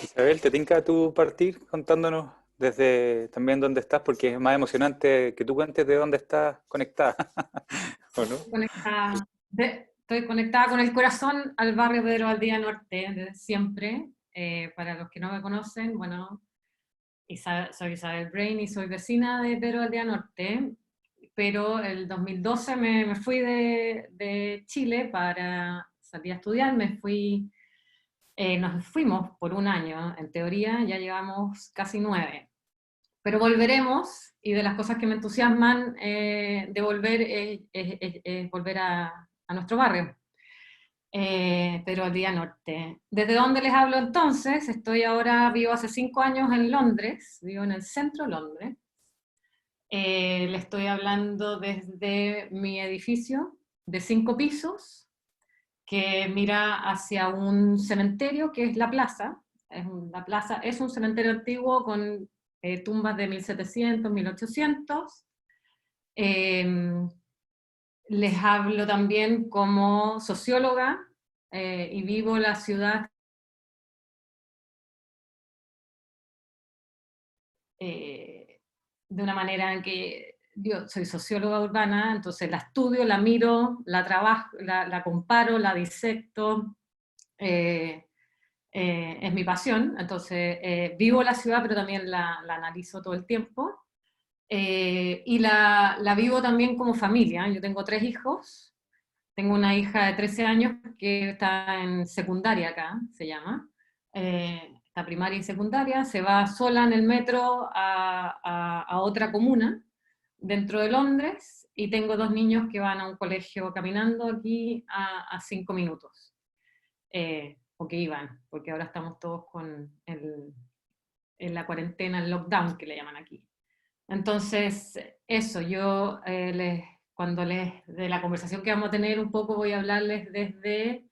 Isabel, ¿te tinca tú partir contándonos desde también dónde estás? Porque es más emocionante que tú cuentes de dónde estás conectada, ¿o no? Conectada, estoy conectada con el corazón al barrio Pedro Valdivia Norte desde siempre. Para los que no me conocen, bueno, soy Isabel Brain y soy vecina de Pedro Valdivia Norte, pero el 2012 me fui de Chile para salir a estudiar. Nos fuimos por un año, en teoría ya llevamos casi 9. Pero volveremos, y de las cosas que me entusiasman de volver es volver a nuestro barrio, Pedro Valdivia Norte. ¿Desde dónde les hablo entonces? Vivo hace 5 años en Londres, vivo en el centro de Londres. Le estoy hablando desde mi edificio de 5 pisos, que mira hacia un cementerio que es la plaza. La plaza es un cementerio antiguo con tumbas de 1700, 1800. Eh, Les hablo también como socióloga y vivo la ciudad eh, de una manera en que yo soy socióloga urbana, entonces la estudio, la miro, la trabajo, la comparo, la disecto. eh, es mi pasión, entonces vivo la ciudad, pero también la analizo todo el tiempo. Y la vivo también como familia. Yo tengo 3 hijos. Tengo una hija de 13 años que está en secundaria acá, se llama. Está primaria y secundaria. Se va sola en el metro a otra comuna dentro de Londres. Y tengo 2 niños que van a un colegio caminando aquí a 5 minutos. O que iban, porque ahora estamos todos en la cuarentena, el lockdown que le llaman aquí. Entonces, eso, de la conversación que vamos a tener un poco, voy a hablarles desde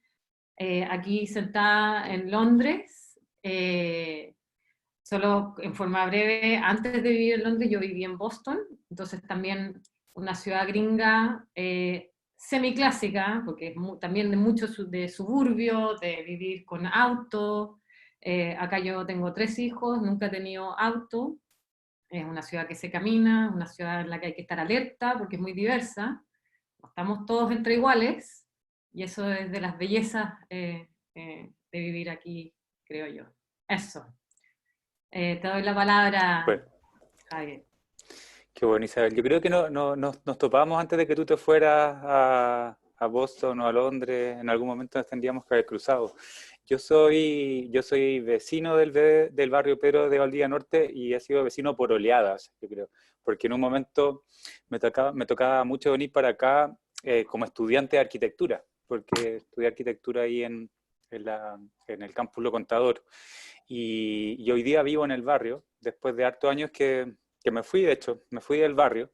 aquí sentada en Londres. Solo en forma breve, antes de vivir en Londres yo viví en Boston, entonces también una ciudad gringa semiclásica, porque es también de mucho de suburbio, de vivir con auto. Acá yo tengo 3 hijos, nunca he tenido auto. Es una ciudad que se camina, una ciudad en la que hay que estar alerta porque es muy diversa. No estamos todos entre iguales, y eso es de las bellezas de vivir aquí, creo yo. Eso. Te doy la palabra, Bueno, Javier. qué bueno, Isabel. Yo creo que nos topamos antes de que tú te fueras a Boston o a Londres. En algún momento nos tendríamos que haber cruzado. Yo soy vecino del barrio Pedro de Valdivia Norte y he sido vecino por oleadas, yo creo. Porque en un momento me tocaba mucho venir para acá como estudiante de arquitectura, porque estudié arquitectura ahí en, la, en el campus Lo Contador. Y hoy día vivo en el barrio, después de hartos años que me fui, de hecho, me fui del barrio.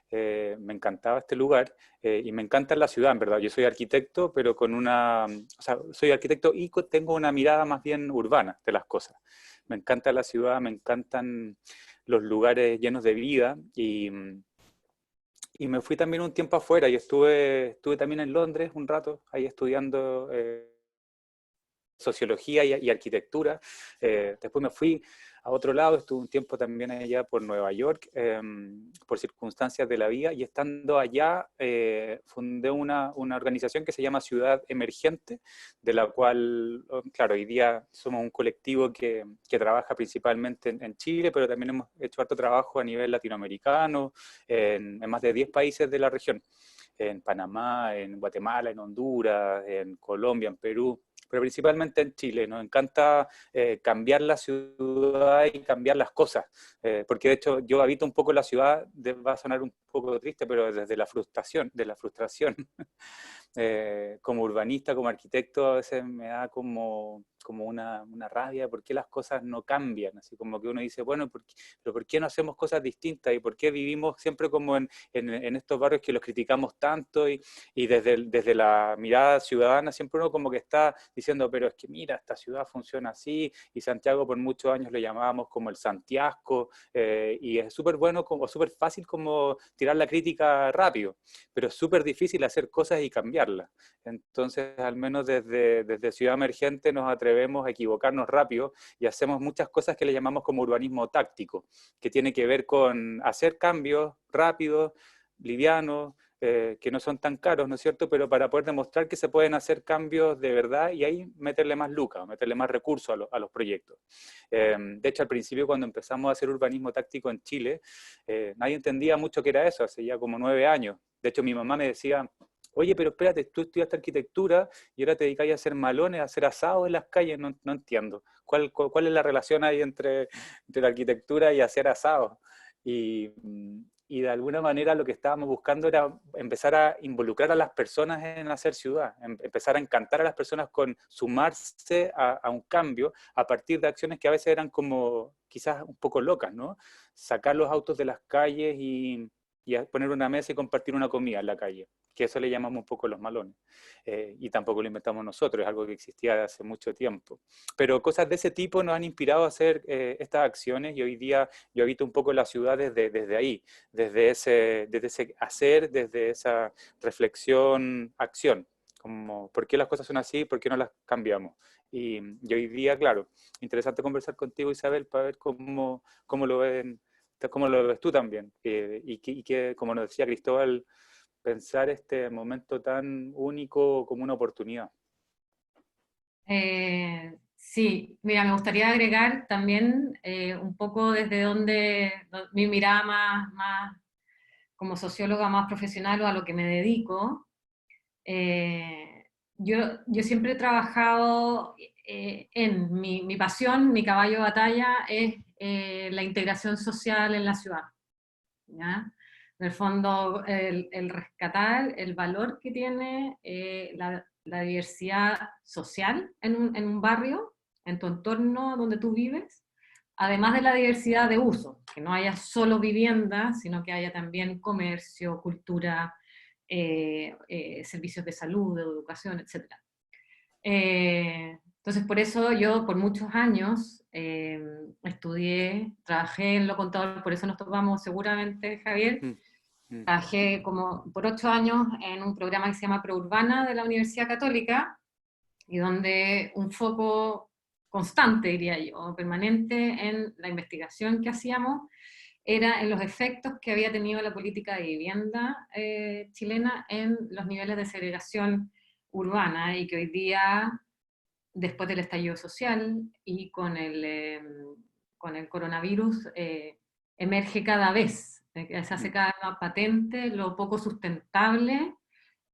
Me encantaba este lugar y me encanta la ciudad, en verdad. Yo soy arquitecto, pero o sea, soy arquitecto y tengo una mirada más bien urbana de las cosas. Me encanta la ciudad, me encantan los lugares llenos de vida y me fui también un tiempo afuera y estuve también en Londres un rato, ahí estudiando sociología y arquitectura. Después me fui a otro lado, estuve un tiempo también allá por Nueva York, por circunstancias de la vida, y estando allá fundé una organización que se llama Ciudad Emergente, de la cual, claro, hoy día somos un colectivo que trabaja principalmente en Chile, pero también hemos hecho harto trabajo a nivel latinoamericano, en más de 10 países de la región, en Panamá, en Guatemala, en Honduras, en Colombia, en Perú, pero principalmente en Chile. Nos encanta cambiar la ciudad y cambiar las cosas, porque de hecho yo habito un poco la ciudad, va a sonar un poco triste, pero desde la frustración, de la frustración. Como urbanista, como arquitecto, a veces me da como una rabia, ¿por qué las cosas no cambian? Así como que uno dice, bueno, pero ¿por qué no hacemos cosas distintas? ¿Y por qué vivimos siempre como en estos barrios que los criticamos tanto? Y desde la mirada ciudadana siempre uno como que está diciendo, pero es que mira, esta ciudad funciona así, y Santiago por muchos años lo llamábamos como el Santiasco, y es súper bueno, como súper fácil como tirar la crítica rápido, pero es súper difícil hacer cosas y cambiar. cambiarla. Entonces, al menos desde Ciudad Emergente nos atrevemos a equivocarnos rápido y hacemos muchas cosas que le llamamos como urbanismo táctico, que tiene que ver con hacer cambios rápidos, livianos, que no son tan caros, ¿no es cierto? Pero para poder demostrar que se pueden hacer cambios de verdad y ahí meterle más lucas, meterle más recursos a los proyectos. De hecho, al principio cuando empezamos a hacer urbanismo táctico en Chile, nadie entendía mucho qué era eso, hace ya como 9 años. De hecho, mi mamá me decía, oye, pero espérate, tú estudiaste arquitectura y ahora te dedicas a hacer malones, a hacer asados en las calles, no entiendo. ¿Cuál es la relación ahí entre la arquitectura y hacer asados? Y de alguna manera lo que estábamos buscando era empezar a involucrar a las personas en hacer ciudad, empezar a encantar a las personas con sumarse a un cambio a partir de acciones que a veces eran como quizás un poco locas, ¿no? Sacar los autos de las calles y a poner una mesa y compartir una comida en la calle, que eso le llamamos un poco los malones. Y tampoco lo inventamos nosotros, es algo que existía de hace mucho tiempo. Pero cosas de ese tipo nos han inspirado a hacer estas acciones y hoy día yo habito un poco la ciudad desde ahí, desde ese hacer, desde esa reflexión, acción, como por qué las cosas son así, por qué no las cambiamos. Y hoy día, claro, interesante conversar contigo, Isabel, para ver cómo lo ven, cómo lo ves tú también. Y que, como nos decía Cristóbal, pensar este momento tan único como una oportunidad. Sí, mira, me gustaría agregar también un poco desde donde mi mirada más como socióloga más profesional o a lo que me dedico. Yo siempre he trabajado en mi pasón, mi caballo de batalla es la integración social en la ciudad, ¿ya? En el fondo, el rescatar el valor que tiene la diversidad social en un barrio, en tu entorno donde tú vives, además de la diversidad de uso, que no haya solo vivienda, sino que haya también comercio, cultura, servicios de salud, de educación, etc. Entonces, por eso yo por muchos años estudié, trabajé en lo contador, por eso nos topamos seguramente, Javier. Mm, mm. Trabajé como por 8 años en un programa que se llama Prourbana de la Universidad Católica, y donde un foco constante, diría yo, permanente en la investigación que hacíamos, era en los efectos que había tenido la política de vivienda chilena en los niveles de segregación urbana, y que hoy día, después del estallido social y con el coronavirus, emerge cada vez, se hace cada vez más patente lo poco sustentable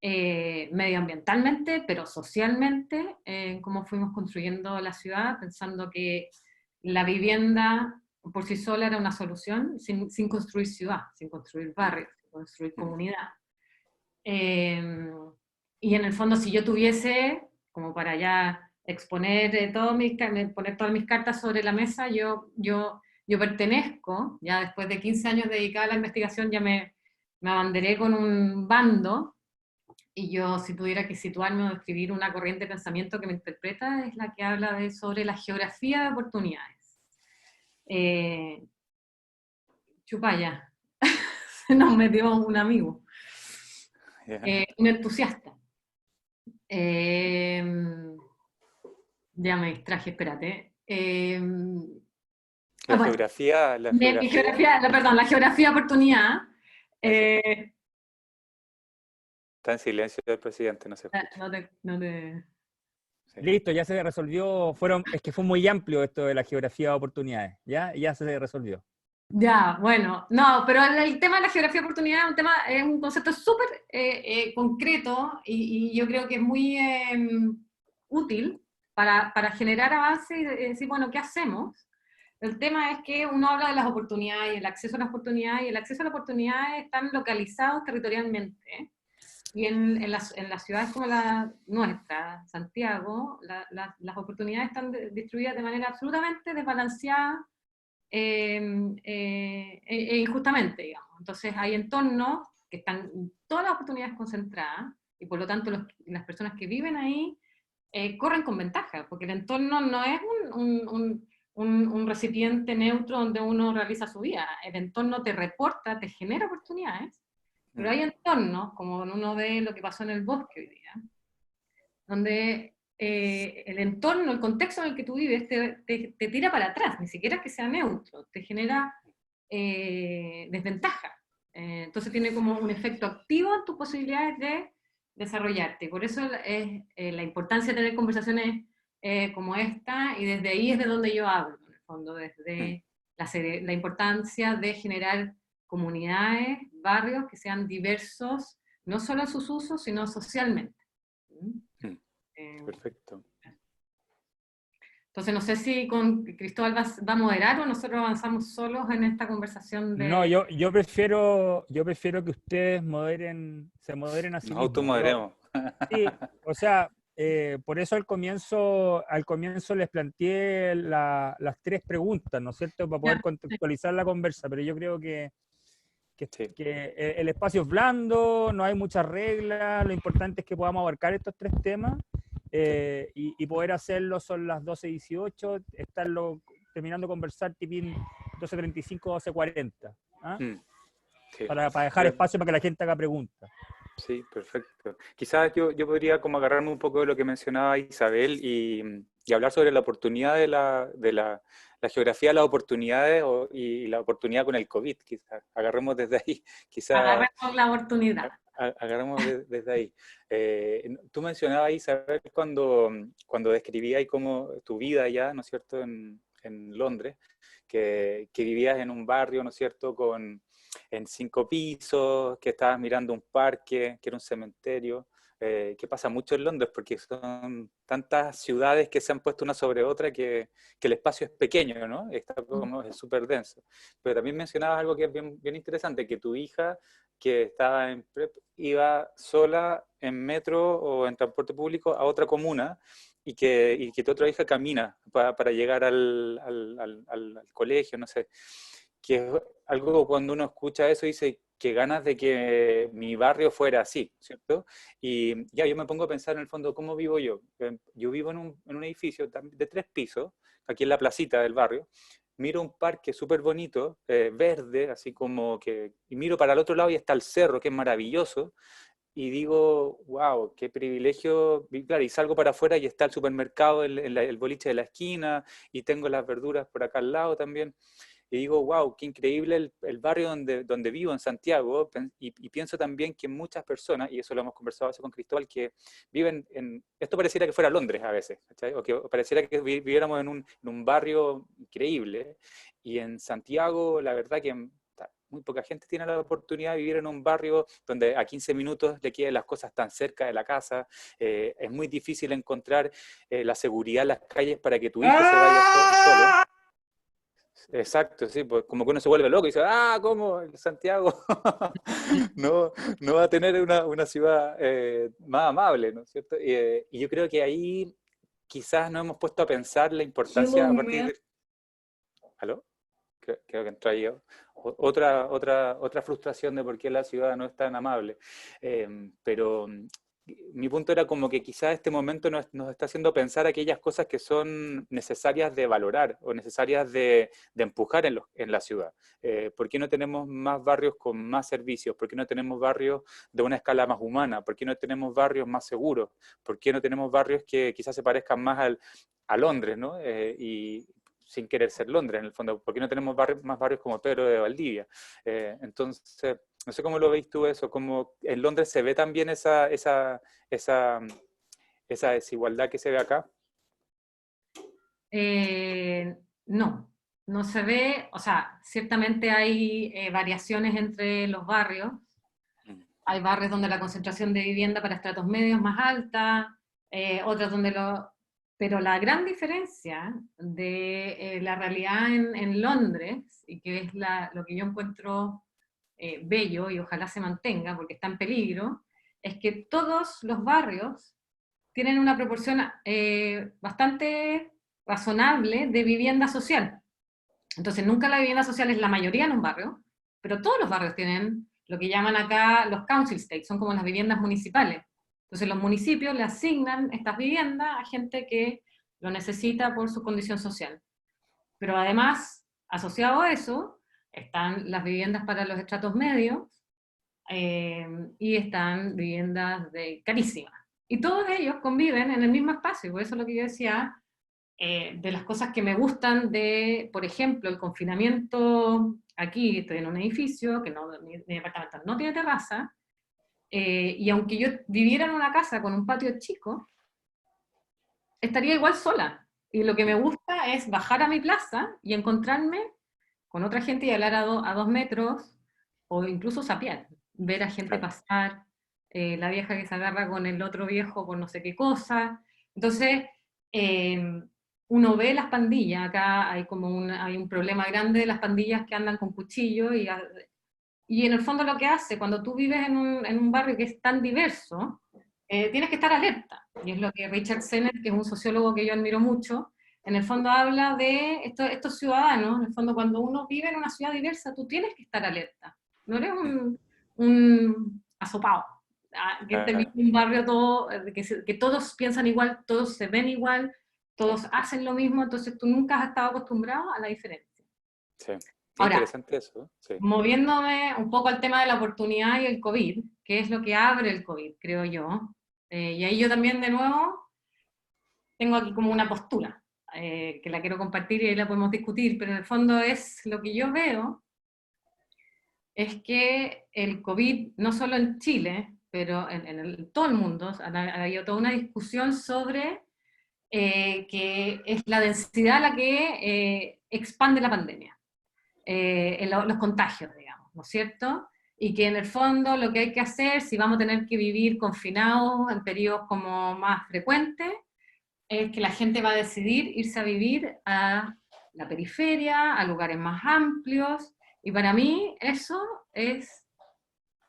medioambientalmente, pero socialmente, cómo fuimos construyendo la ciudad, pensando que la vivienda por sí sola era una solución, sin construir ciudad, sin construir barrios, sin construir comunidad. Y en el fondo, si yo tuviese, como para ya exponer poner todas mis cartas sobre la mesa, yo pertenezco, ya después de 15 años dedicada a la investigación, ya me abanderé con un bando. Y yo, si tuviera que situarme o describir una corriente de pensamiento que me interpreta, es la que habla sobre la geografía de oportunidades. Chupaya, se nos metió un amigo, un entusiasta. Ya me distraje, espérate. La Bueno, geografía, perdón, la geografía de oportunidad. Está en silencio el presidente, no se escucha. No te... Sí. Listo, ya se resolvió. Es que fue muy amplio esto de la geografía de oportunidades. Ya se resolvió. Ya, bueno, no, pero el tema de la geografía de oportunidad es un concepto súper concreto, y yo creo que es muy útil para generar avance y decir, bueno, ¿qué hacemos? El tema es que uno habla de las oportunidades y el acceso a las oportunidades, y el acceso a las oportunidades están localizados territorialmente, y en las ciudades como la nuestra, Santiago, las oportunidades están distribuidas de manera absolutamente desbalanceada injustamente, digamos. Entonces hay entornos que están todas las oportunidades concentradas, y por lo tanto las personas que viven ahí corren con ventaja, porque el entorno no es un recipiente neutro donde uno realiza su vida. El entorno te reporta, te genera oportunidades, Pero hay entornos, como uno ve lo que pasó en el bosque hoy día, donde el entorno, el contexto en el que tú vives te tira para atrás, ni siquiera es que sea neutro, te genera desventaja. Entonces tiene como un efecto activo en tus posibilidades de desarrollarte. Por eso es la importancia de tener conversaciones como esta, y desde ahí es de donde yo hablo, en el fondo, desde la importancia de generar comunidades, barrios que sean diversos, no solo en sus usos, sino socialmente. Perfecto. Entonces no sé si con Cristóbal va a moderar o nosotros avanzamos solos en esta conversación de... No, yo prefiero que ustedes se moderen a sí Nos mismos. automoderemos. Sí, o sea, por eso al comienzo les planteé las 3 preguntas, ¿no es cierto? Para poder contextualizar la conversa, pero yo creo que el espacio es blando, no hay muchas reglas, lo importante es que podamos abarcar estos 3 temas y poder hacerlo. Son las 12:18, terminando de conversar tipín 12:35, 12:40, ¿ah? Sí. Para dejar espacio para que la gente haga preguntas. Sí, perfecto. Quizás yo podría como agarrarme un poco de lo que mencionaba Isabel y hablar sobre la oportunidad de la geografía de las oportunidades y la oportunidad con el COVID, quizás. Agarremos desde ahí. Quizás agarremos la oportunidad. Agarremos desde ahí. Tú mencionabas, Isabel, cuando describías como tu vida allá, ¿no es cierto?, en Londres, que vivías en un barrio, ¿no es cierto?, en 5 pisos, que estabas mirando un parque, que era un cementerio, que pasa mucho en Londres, porque son tantas ciudades que se han puesto una sobre otra que el espacio es pequeño, ¿no? Está como, es súper denso. Pero también mencionabas algo que es bien, bien interesante, que tu hija, que estaba en prep, iba sola en metro o en transporte público a otra comuna, y que tu otra hija camina para llegar al colegio, no sé. Que es algo, cuando uno escucha eso dice que ganas de que mi barrio fuera así, ¿cierto? Y ya yo me pongo a pensar en el fondo, ¿cómo vivo yo? Yo vivo en un edificio de 3 pisos, aquí en la placita del barrio, miro un parque súper bonito, verde, así como que, y miro para el otro lado y está el cerro, que es maravilloso, y digo, wow, qué privilegio. Y claro, y salgo para afuera y está el supermercado, el boliche de la esquina, y tengo las verduras por acá al lado también. Y digo, wow, qué increíble el barrio donde vivo en Santiago, y pienso también que muchas personas, y eso lo hemos conversado con Cristóbal, que viven esto pareciera que fuera Londres a veces, ¿cachai? O que pareciera que viviéramos en un barrio increíble, y en Santiago la verdad que muy poca gente tiene la oportunidad de vivir en un barrio donde a 15 minutos le queden las cosas tan cerca de la casa. Es muy difícil encontrar la seguridad en las calles para que tu hijo se vaya solo. Exacto, sí, pues como que uno se vuelve loco y dice, ¿cómo? Santiago no va a tener una ciudad más amable, ¿no es cierto? Y yo creo que ahí quizás nos hemos puesto a pensar la importancia a partir de... ¿Aló? Creo que entró ahí otra frustración de por qué la ciudad no es tan amable. Pero mi punto era como que quizás este momento nos está haciendo pensar aquellas cosas que son necesarias de valorar o necesarias de empujar en la ciudad. ¿Por qué no tenemos más barrios con más servicios? ¿Por qué no tenemos barrios de una escala más humana? ¿Por qué no tenemos barrios más seguros? ¿Por qué no tenemos barrios que quizás se parezcan más a Londres, ¿no? Y sin querer ser Londres, en el fondo, ¿por qué no tenemos más barrios como Pedro de Valdivia? Entonces, no sé cómo lo veis tú eso, como en Londres se ve también esa desigualdad que se ve acá. No se ve, o sea, ciertamente hay variaciones entre los barrios. Hay barrios donde la concentración de vivienda para estratos medios es más alta, otros donde Pero la gran diferencia de la realidad en Londres, y que es lo que yo encuentro bello y ojalá se mantenga porque está en peligro, es que todos los barrios tienen una proporción bastante razonable de vivienda social. Entonces nunca la vivienda social es la mayoría en un barrio, pero todos los barrios tienen lo que llaman acá los council estates, son como las viviendas municipales. Entonces los municipios le asignan estas viviendas a gente que lo necesita por su condición social. Pero además, asociado a eso, están las viviendas para los estratos medios, y están viviendas carísimas. Y todos ellos conviven en el mismo espacio, por eso lo que yo decía, de las cosas que me gustan de, por ejemplo, el confinamiento, aquí estoy en un edificio, que no, mi departamento no tiene terraza, y aunque yo viviera en una casa con un patio chico, estaría igual sola. Y lo que me gusta es bajar a mi plaza y encontrarme con otra gente y hablar a 2 metros, o incluso sapear, ver a gente Claro. pasar, la vieja que se agarra con el otro viejo por no sé qué cosa. Entonces, uno ve las pandillas, acá hay como hay un problema grande de las pandillas que andan con cuchillo y en el fondo lo que hace, cuando tú vives en un barrio que es tan diverso, tienes que estar alerta. Y es lo que Richard Sennett, que es un sociólogo que yo admiro mucho, en el fondo habla de estos ciudadanos, en el fondo cuando uno vive en una ciudad diversa, tú tienes que estar alerta. No eres un asopado, que te vive en un barrio todo, que todos piensan igual, todos se ven igual, todos hacen lo mismo, entonces tú nunca has estado acostumbrado a la diferencia. Sí. Ahora, Interesante eso, sí. moviéndome un poco al tema de la oportunidad y el COVID, que es lo que abre el COVID, creo yo. Y ahí yo también, de nuevo, tengo aquí como una postura, que la quiero compartir y ahí la podemos discutir, pero en el fondo es lo que yo veo, es que el COVID, no solo en Chile, pero en todo el mundo, ha habido toda una discusión sobre que es la densidad la que expande la pandemia. Los contagios, digamos, ¿no es cierto? Y que en el fondo lo que hay que hacer, si vamos a tener que vivir confinados en periodos como más frecuentes, es que la gente va a decidir irse a vivir a la periferia, a lugares más amplios, y para mí eso es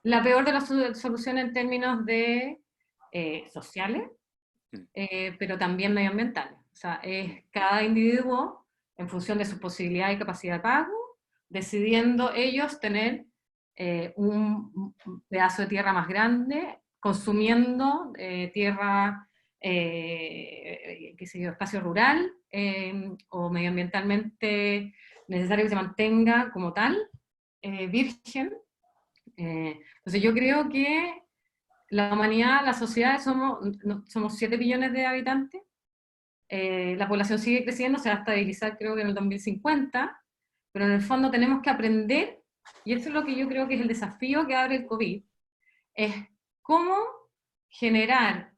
la peor de las soluciones en términos de sociales, pero también medioambientales. O sea, es cada individuo, en función de su posibilidad y capacidad de pago, decidiendo ellos tener un pedazo de tierra más grande, consumiendo tierra, qué sé yo, espacio rural, o medioambientalmente necesario que se mantenga como tal, virgen. Entonces yo creo que la humanidad, la sociedad, somos 7 billones de habitantes, la población sigue creciendo, se va a estabilizar creo que en el 2050, pero en el fondo tenemos que aprender, y eso es lo que yo creo que es el desafío que abre el COVID, es cómo generar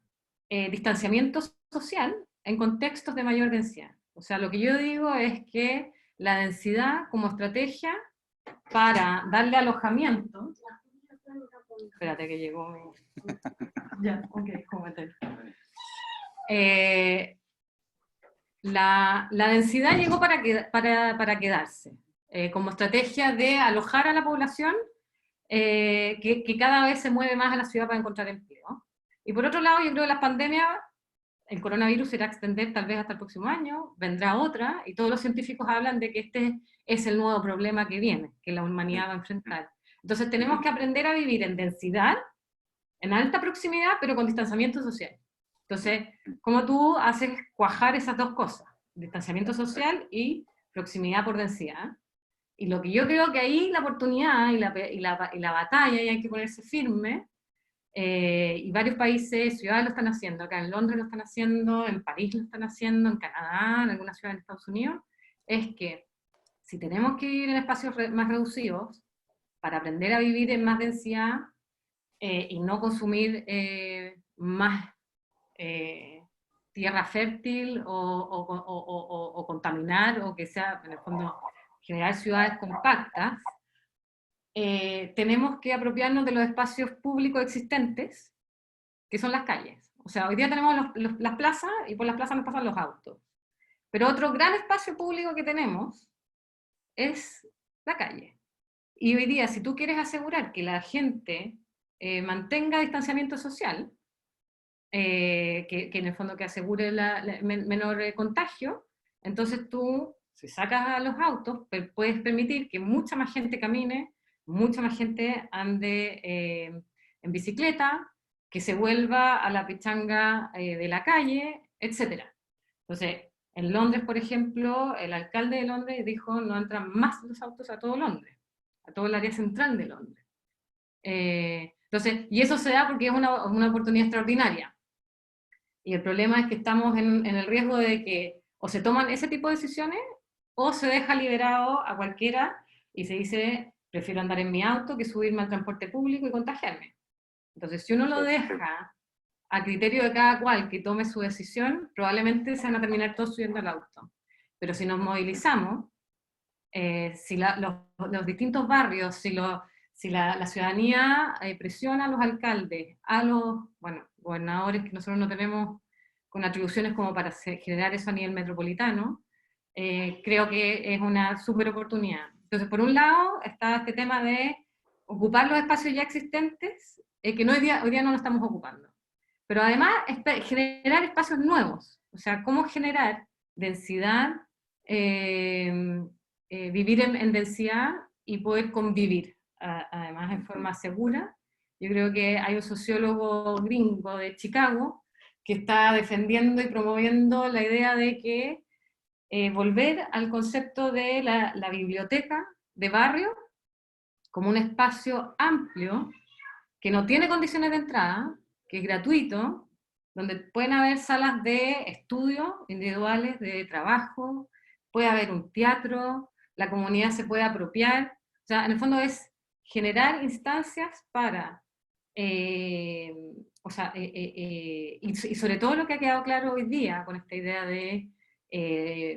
distanciamiento social en contextos de mayor densidad. O sea, lo que yo digo es que la densidad como estrategia para darle alojamiento. Espérate que llegó mi... Ya, ok, cómete. La densidad llegó para quedarse, como estrategia de alojar a la población que cada vez se mueve más a la ciudad para encontrar empleo. Y por otro lado, yo creo que las pandemias, el coronavirus se irá a extender tal vez hasta el próximo año, vendrá otra, y todos los científicos hablan de que este es el nuevo problema que viene, que la humanidad va a enfrentar. Entonces tenemos que aprender a vivir en densidad, en alta proximidad, pero con distanciamiento social. Entonces, ¿cómo tú haces cuajar esas dos cosas? Distanciamiento social y proximidad por densidad. Y lo que yo creo que ahí la oportunidad y la batalla, y hay que ponerse firme, y varios países, ciudades lo están haciendo, acá en Londres lo están haciendo, en París lo están haciendo, en Canadá, en algunas ciudades de Estados Unidos, es que si tenemos que vivir en espacios más reducidos, para aprender a vivir en más densidad, y no consumir más tierra fértil o contaminar, o que sea, en el fondo, generar ciudades compactas, tenemos que apropiarnos de los espacios públicos existentes, que son las calles. O sea, hoy día tenemos las plazas, y por las plazas nos pasan los autos. Pero otro gran espacio público que tenemos es la calle. Y hoy día, si tú quieres asegurar que la gente mantenga distanciamiento social, que en el fondo que asegure menor contagio, entonces tú, si sacas a los autos, puedes permitir que mucha más gente camine, mucha más gente ande en bicicleta, que se vuelva a la pichanga de la calle, etc. Entonces, en Londres, por ejemplo, el alcalde de Londres dijo no entran más los autos a todo Londres, a todo el área central de Londres. Entonces, y eso se da porque es una oportunidad extraordinaria. Y el problema es que estamos en el riesgo de que o se toman ese tipo de decisiones o se deja liberado a cualquiera y se dice, prefiero andar en mi auto que subirme al transporte público y contagiarme. Entonces, si uno lo deja a criterio de cada cual que tome su decisión, probablemente se van a terminar todos subiendo al auto. Pero si nos movilizamos, si los distintos barrios, si la ciudadanía presiona a los alcaldes, a los gobernadores, que nosotros no tenemos con atribuciones como para generar eso a nivel metropolitano, creo que es una súper oportunidad. Entonces, por un lado, está este tema de ocupar los espacios ya existentes, que no hoy día no lo estamos ocupando. Pero además, generar espacios nuevos. O sea, cómo generar densidad, vivir en densidad y poder convivir, además en forma segura. Yo creo que hay un sociólogo gringo de Chicago que está defendiendo y promoviendo la idea de que volver al concepto de la biblioteca de barrio como un espacio amplio que no tiene condiciones de entrada, que es gratuito, donde pueden haber salas de estudio individuales, de trabajo, puede haber un teatro, la comunidad se puede apropiar. O sea, en el fondo es generar instancias para, y sobre todo lo que ha quedado claro hoy día con esta idea de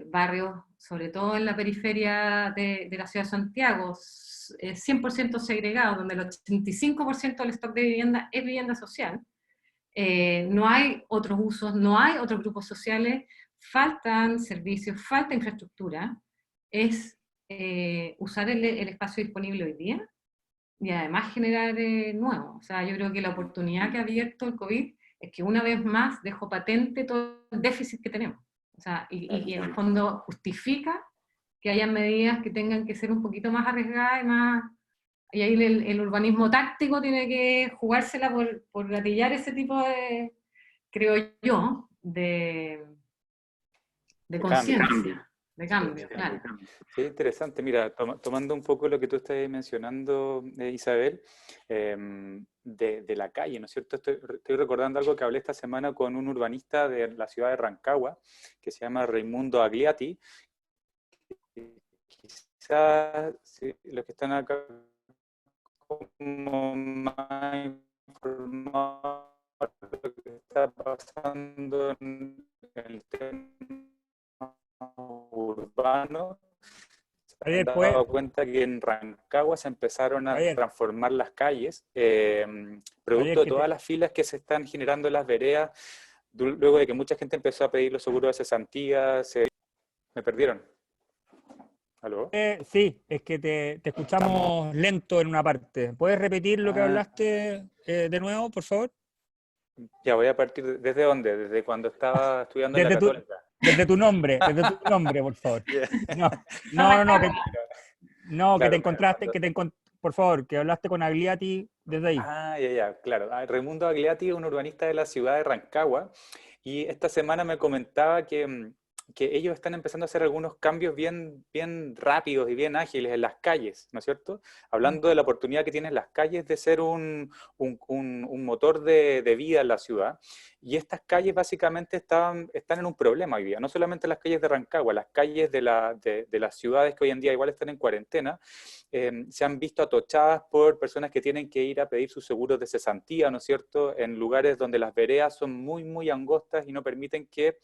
barrios, sobre todo en la periferia de la ciudad de Santiago, 100% segregados, donde el 85% del stock de vivienda es vivienda social. No hay otros usos, no hay otros grupos sociales, faltan servicios, falta infraestructura, es usar el espacio disponible hoy día y además generar nuevo. O sea, yo creo que la oportunidad que ha abierto el COVID es que una vez más dejó patente todo el déficit que tenemos. O sea, y en el fondo justifica que haya medidas que tengan que ser un poquito más arriesgadas y más... Y ahí el urbanismo táctico tiene que jugársela por gatillar ese tipo de, creo yo, de conciencia, de cambio, Sí, claro. sí, interesante. Mira, tomando un poco lo que tú estás mencionando, Isabel, de la calle, ¿no es cierto? Estoy recordando algo que hablé esta semana con un urbanista de la ciudad de Rancagua, que se llama Raimundo Agliati. Quizás sí, los que están acá como más informados de lo que está pasando en el tema urbano, se han Javier, dado cuenta que en Rancagua se empezaron a Javier, transformar las calles, Javier, producto de todas las filas que se están generando en las veredas, luego de que mucha gente empezó a pedir los seguros de cesantía. ¿Me perdieron? ¿Aló? sí, es que te escuchamos lento en una parte. ¿Puedes repetir lo que Ah, hablaste de nuevo, por favor? ya voy a partir. ¿Desde dónde? Desde cuando estaba estudiando en la Desde tu, Católica. desde tu nombre, por favor. Yeah. No, no, no, que te Claro, mira, encontraste, por favor, que hablaste con Agliati desde ahí. ya, claro. Raimundo Agliati es un urbanista de la ciudad de Rancagua y esta semana me comentaba que ellos están empezando a hacer algunos cambios bien, bien rápidos y bien ágiles en las calles, ¿no es cierto? Hablando de la oportunidad que tienen las calles de ser un motor de vida en la ciudad. Y estas calles básicamente están en un problema hoy día, no solamente las calles de Rancagua, las calles de las ciudades que hoy en día igual están en cuarentena, se han visto atochadas por personas que tienen que ir a pedir sus seguros de cesantía, ¿no es cierto?, en lugares donde las veredas son muy, muy angostas y no permiten que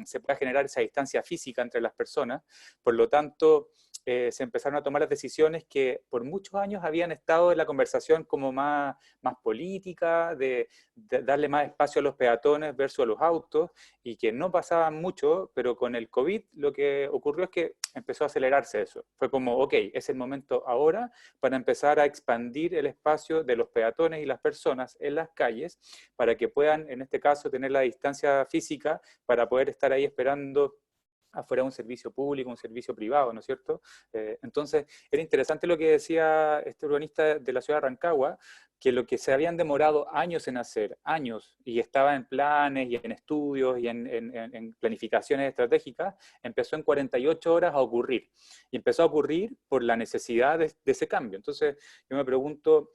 se pueda generar esa distancia física entre las personas. Por lo tanto, se empezaron a tomar las decisiones que por muchos años habían estado en la conversación como más política, de darle más espacio a los peatones versus a los autos, y que no pasaban mucho, pero con el COVID lo que ocurrió es que empezó a acelerarse eso. Fue como, ok, es el momento ahora para empezar a expandir el espacio de los peatones y las personas en las calles, para que puedan, en este caso, tener la distancia física para poder estar ahí esperando afuera de un servicio público, un servicio privado, ¿no es cierto? Entonces, era interesante lo que decía este urbanista de la ciudad de Rancagua, que lo que se habían demorado años en hacer, años, y estaba en planes y en estudios y en planificaciones estratégicas, empezó en 48 horas a ocurrir. Y empezó a ocurrir por la necesidad de ese cambio. Entonces, yo me pregunto,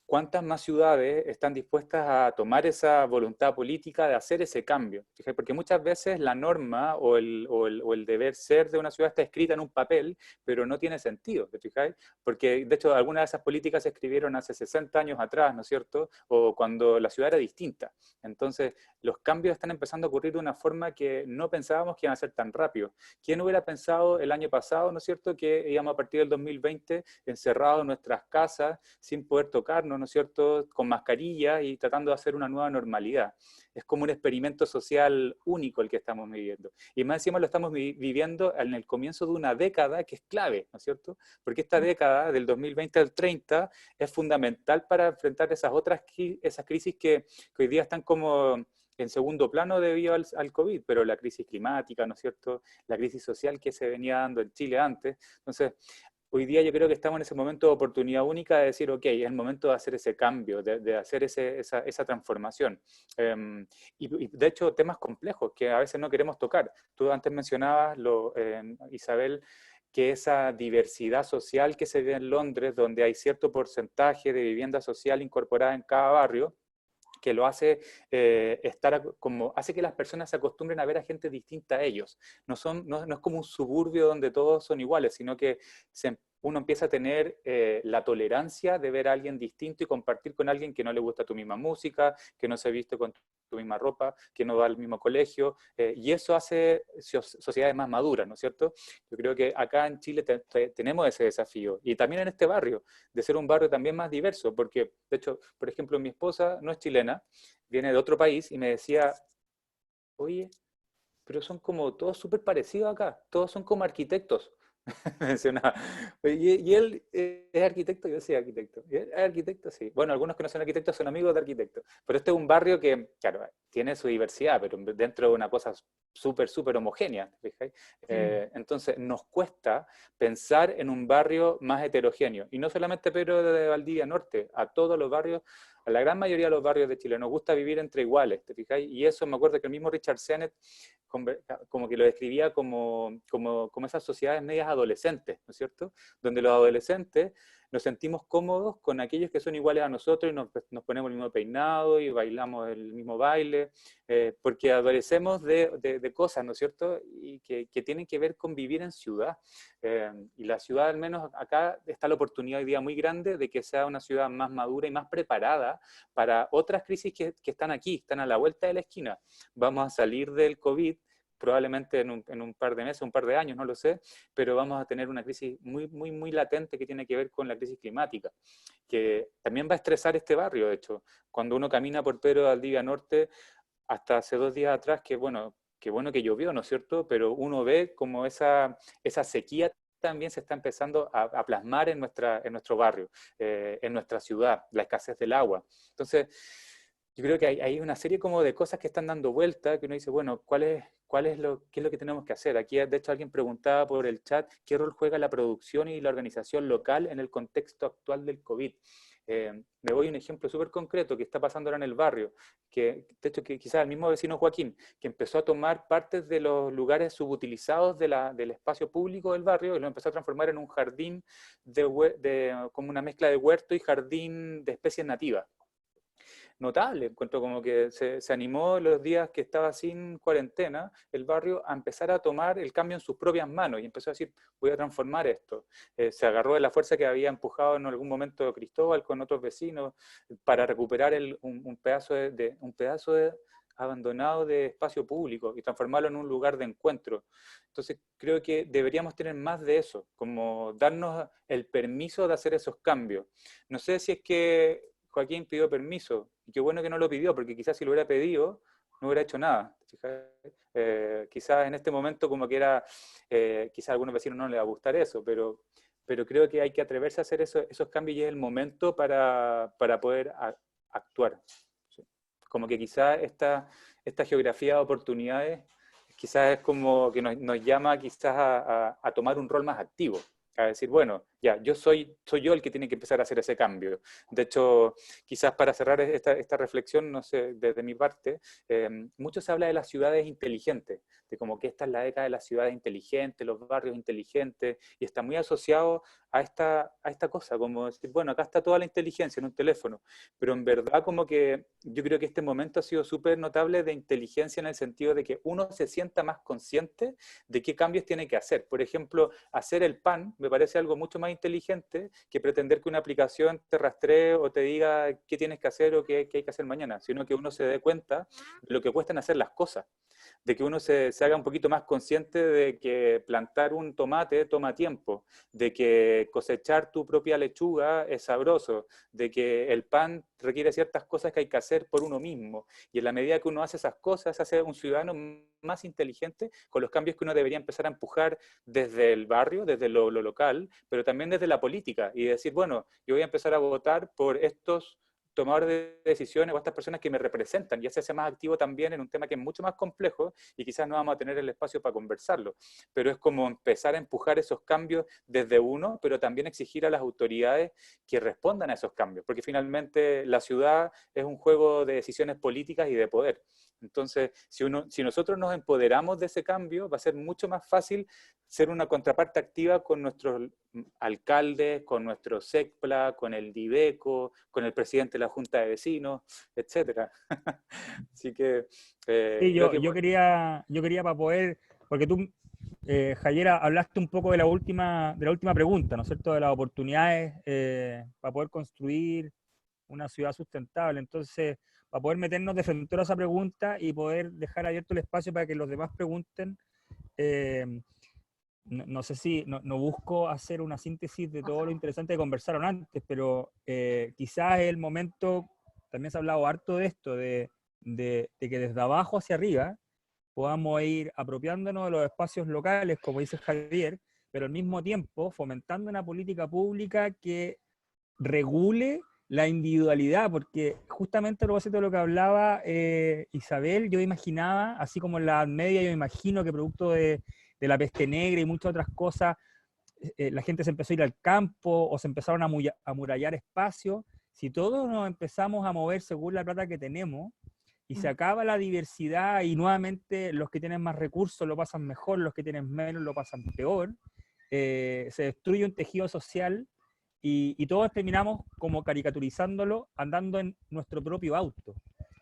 ¿cuántas más ciudades están dispuestas a tomar esa voluntad política de hacer ese cambio? Fíjate, porque muchas veces la norma o el deber ser de una ciudad está escrita en un papel, pero no tiene sentido, ¿te fijáis? Porque de hecho algunas de esas políticas se escribieron hace 60 años atrás, ¿no es cierto? O cuando la ciudad era distinta. Entonces los cambios están empezando a ocurrir de una forma que no pensábamos que iban a ser tan rápido. ¿Quién hubiera pensado el año pasado, ¿no es cierto?, que íbamos a partir del 2020 encerrados en nuestras casas sin poder tocarnos, ¿no es cierto?, con mascarilla y tratando de hacer una nueva normalidad. Es como un experimento social único el que estamos viviendo. Y más encima lo estamos viviendo en el comienzo de una década que es clave, ¿no es cierto? Porque esta década, del 2020 al 30, es fundamental para enfrentar esas crisis que hoy día están como en segundo plano debido al COVID, pero la crisis climática, ¿no es cierto?, la crisis social que se venía dando en Chile antes. Entonces, hoy día yo creo que estamos en ese momento de oportunidad única de decir, ok, es el momento de hacer ese cambio, de hacer esa transformación. Y de hecho, temas complejos que a veces no queremos tocar. Tú antes mencionabas, Isabel, que esa diversidad social que se ve en Londres, donde hay cierto porcentaje de vivienda social incorporada en cada barrio, que lo hace hace que las personas se acostumbren a ver a gente distinta a ellos. No es como un suburbio donde todos son iguales, sino que uno empieza a tener la tolerancia de ver a alguien distinto y compartir con alguien que no le gusta tu misma música, que no se viste con tu misma ropa, que no va al mismo colegio, y eso hace sociedades más maduras, ¿no es cierto? Yo creo que acá en Chile tenemos ese desafío, y también en este barrio, de ser un barrio también más diverso, porque, de hecho, por ejemplo, mi esposa no es chilena, viene de otro país, y me decía, oye, pero son como todos súper parecidos acá, todos son como arquitectos. Mencionaba. Y él es arquitecto, yo soy arquitecto. ¿Y él es arquitecto? Sí. Bueno, algunos que no son arquitectos son amigos de arquitectos. Pero este es un barrio que, claro, tiene su diversidad, pero dentro de una cosa súper homogénea. ¿Fijáis? Entonces, nos cuesta pensar en un barrio más heterogéneo. Y no solamente Pedro de Valdivia Norte, a todos los barrios, a la gran mayoría de los barrios de Chile, nos gusta vivir entre iguales, ¿te fijáis? Y eso me acuerdo que el mismo Richard Sennett como que lo describía como esas sociedades medias adolescentes, ¿no es cierto? Donde los adolescentes nos sentimos cómodos con aquellos que son iguales a nosotros y nos ponemos el mismo peinado y bailamos el mismo baile, porque adolecemos de cosas, ¿no es cierto? Y que tienen que ver con vivir en ciudad. Y la ciudad, al menos acá, está la oportunidad hoy día muy grande de que sea una ciudad más madura y más preparada para otras crisis que están aquí, están a la vuelta de la esquina. Vamos a salir del COVID, probablemente en un par de meses, un par de años, no lo sé, pero vamos a tener una crisis muy latente que tiene que ver con la crisis climática, que también va a estresar este barrio, de hecho. Cuando uno camina por Pedro de Valdivia Norte, hasta hace 2 días atrás, qué bueno que llovió, ¿no es cierto? Pero uno ve como esa sequía también se está empezando a plasmar en nuestro barrio, en nuestra ciudad, la escasez del agua. Entonces, yo creo que hay una serie como de cosas que están dando vuelta, que uno dice, bueno, ¿qué es lo que tenemos que hacer? Aquí, de hecho, alguien preguntaba por el chat, ¿qué rol juega la producción y la organización local en el contexto actual del COVID? Me voy a un ejemplo súper concreto que está pasando ahora en el barrio, que de hecho que quizás el mismo vecino Joaquín, que empezó a tomar partes de los lugares subutilizados del espacio público del barrio y lo empezó a transformar en un jardín como una mezcla de huerto y jardín de especies nativas. Notable, encuentro como que se animó los días que estaba sin cuarentena el barrio a empezar a tomar el cambio en sus propias manos y empezó a decir, voy a transformar esto. Se agarró de la fuerza que había empujado en algún momento Cristóbal con otros vecinos para recuperar un pedazo de abandonado de espacio público y transformarlo en un lugar de encuentro. Entonces creo que deberíamos tener más de eso, como darnos el permiso de hacer esos cambios. No sé si es que Joaquín pidió permiso, y qué bueno que no lo pidió, porque quizás si lo hubiera pedido, no hubiera hecho nada. Quizás en este momento como que quizás a algunos vecinos no les va a gustar eso, pero creo que hay que atreverse a hacer esos cambios y es el momento para poder actuar. Como que quizás esta geografía de oportunidades quizás es como que nos llama quizás a tomar un rol más activo, a decir, bueno, ya, soy yo el que tiene que empezar a hacer ese cambio. De hecho, quizás para cerrar esta reflexión, no sé, desde mi parte, mucho se habla de las ciudades inteligentes, de como que esta es la década de las ciudades inteligentes, los barrios inteligentes, y está muy asociado a esta cosa, como decir, bueno, acá está toda la inteligencia en un teléfono, pero en verdad como que yo creo que este momento ha sido súper notable de inteligencia en el sentido de que uno se sienta más consciente de qué cambios tiene que hacer. Por ejemplo, hacer el pan me parece algo mucho más inteligente que pretender que una aplicación te rastree o te diga qué tienes que hacer o qué hay que hacer mañana, sino que uno se dé cuenta de lo que cuestan hacer las cosas, de que uno se haga un poquito más consciente de que plantar un tomate toma tiempo, de que cosechar tu propia lechuga es sabroso, de que el pan requiere ciertas cosas que hay que hacer por uno mismo, y en la medida que uno hace esas cosas, se hace un ciudadano más inteligente con los cambios que uno debería empezar a empujar desde el barrio, desde lo local, pero también desde la política, y decir, bueno, yo voy a empezar a votar por estos tomadores de decisiones o estas personas que me representan, y se hace más activo también en un tema que es mucho más complejo y quizás no vamos a tener el espacio para conversarlo, pero es como empezar a empujar esos cambios desde uno, pero también exigir a las autoridades que respondan a esos cambios, porque finalmente la ciudad es un juego de decisiones políticas y de poder. Entonces, si nosotros nos empoderamos de ese cambio, va a ser mucho más fácil ser una contraparte activa con nuestros alcaldes, con nuestro SECPLA, con el DIVECO, con el presidente de la Junta de Vecinos, etcétera. Así que... Sí, creo que yo quería para poder, porque tú, Jayera, hablaste un poco de la última pregunta, ¿no es cierto?, de las oportunidades para poder construir una ciudad sustentable. Entonces, para poder meternos de frente a esa pregunta y poder dejar abierto el espacio para que los demás pregunten, no sé si, no busco hacer una síntesis de todo lo interesante que conversaron antes, pero quizás es el momento, también se ha hablado harto de esto, de que desde abajo hacia arriba podamos ir apropiándonos de los espacios locales, como dice Javier, pero al mismo tiempo fomentando una política pública que regule la individualidad, porque justamente a propósito de lo que hablaba Isabel, yo imaginaba, así como en la Edad Media, yo imagino que producto de la peste negra y muchas otras cosas, la gente se empezó a ir al campo o se empezaron a amurallar espacios. Si todos nos empezamos a mover según la plata que tenemos y se acaba la diversidad y nuevamente los que tienen más recursos lo pasan mejor, los que tienen menos lo pasan peor, se destruye un tejido social y todos terminamos como caricaturizándolo andando en nuestro propio auto.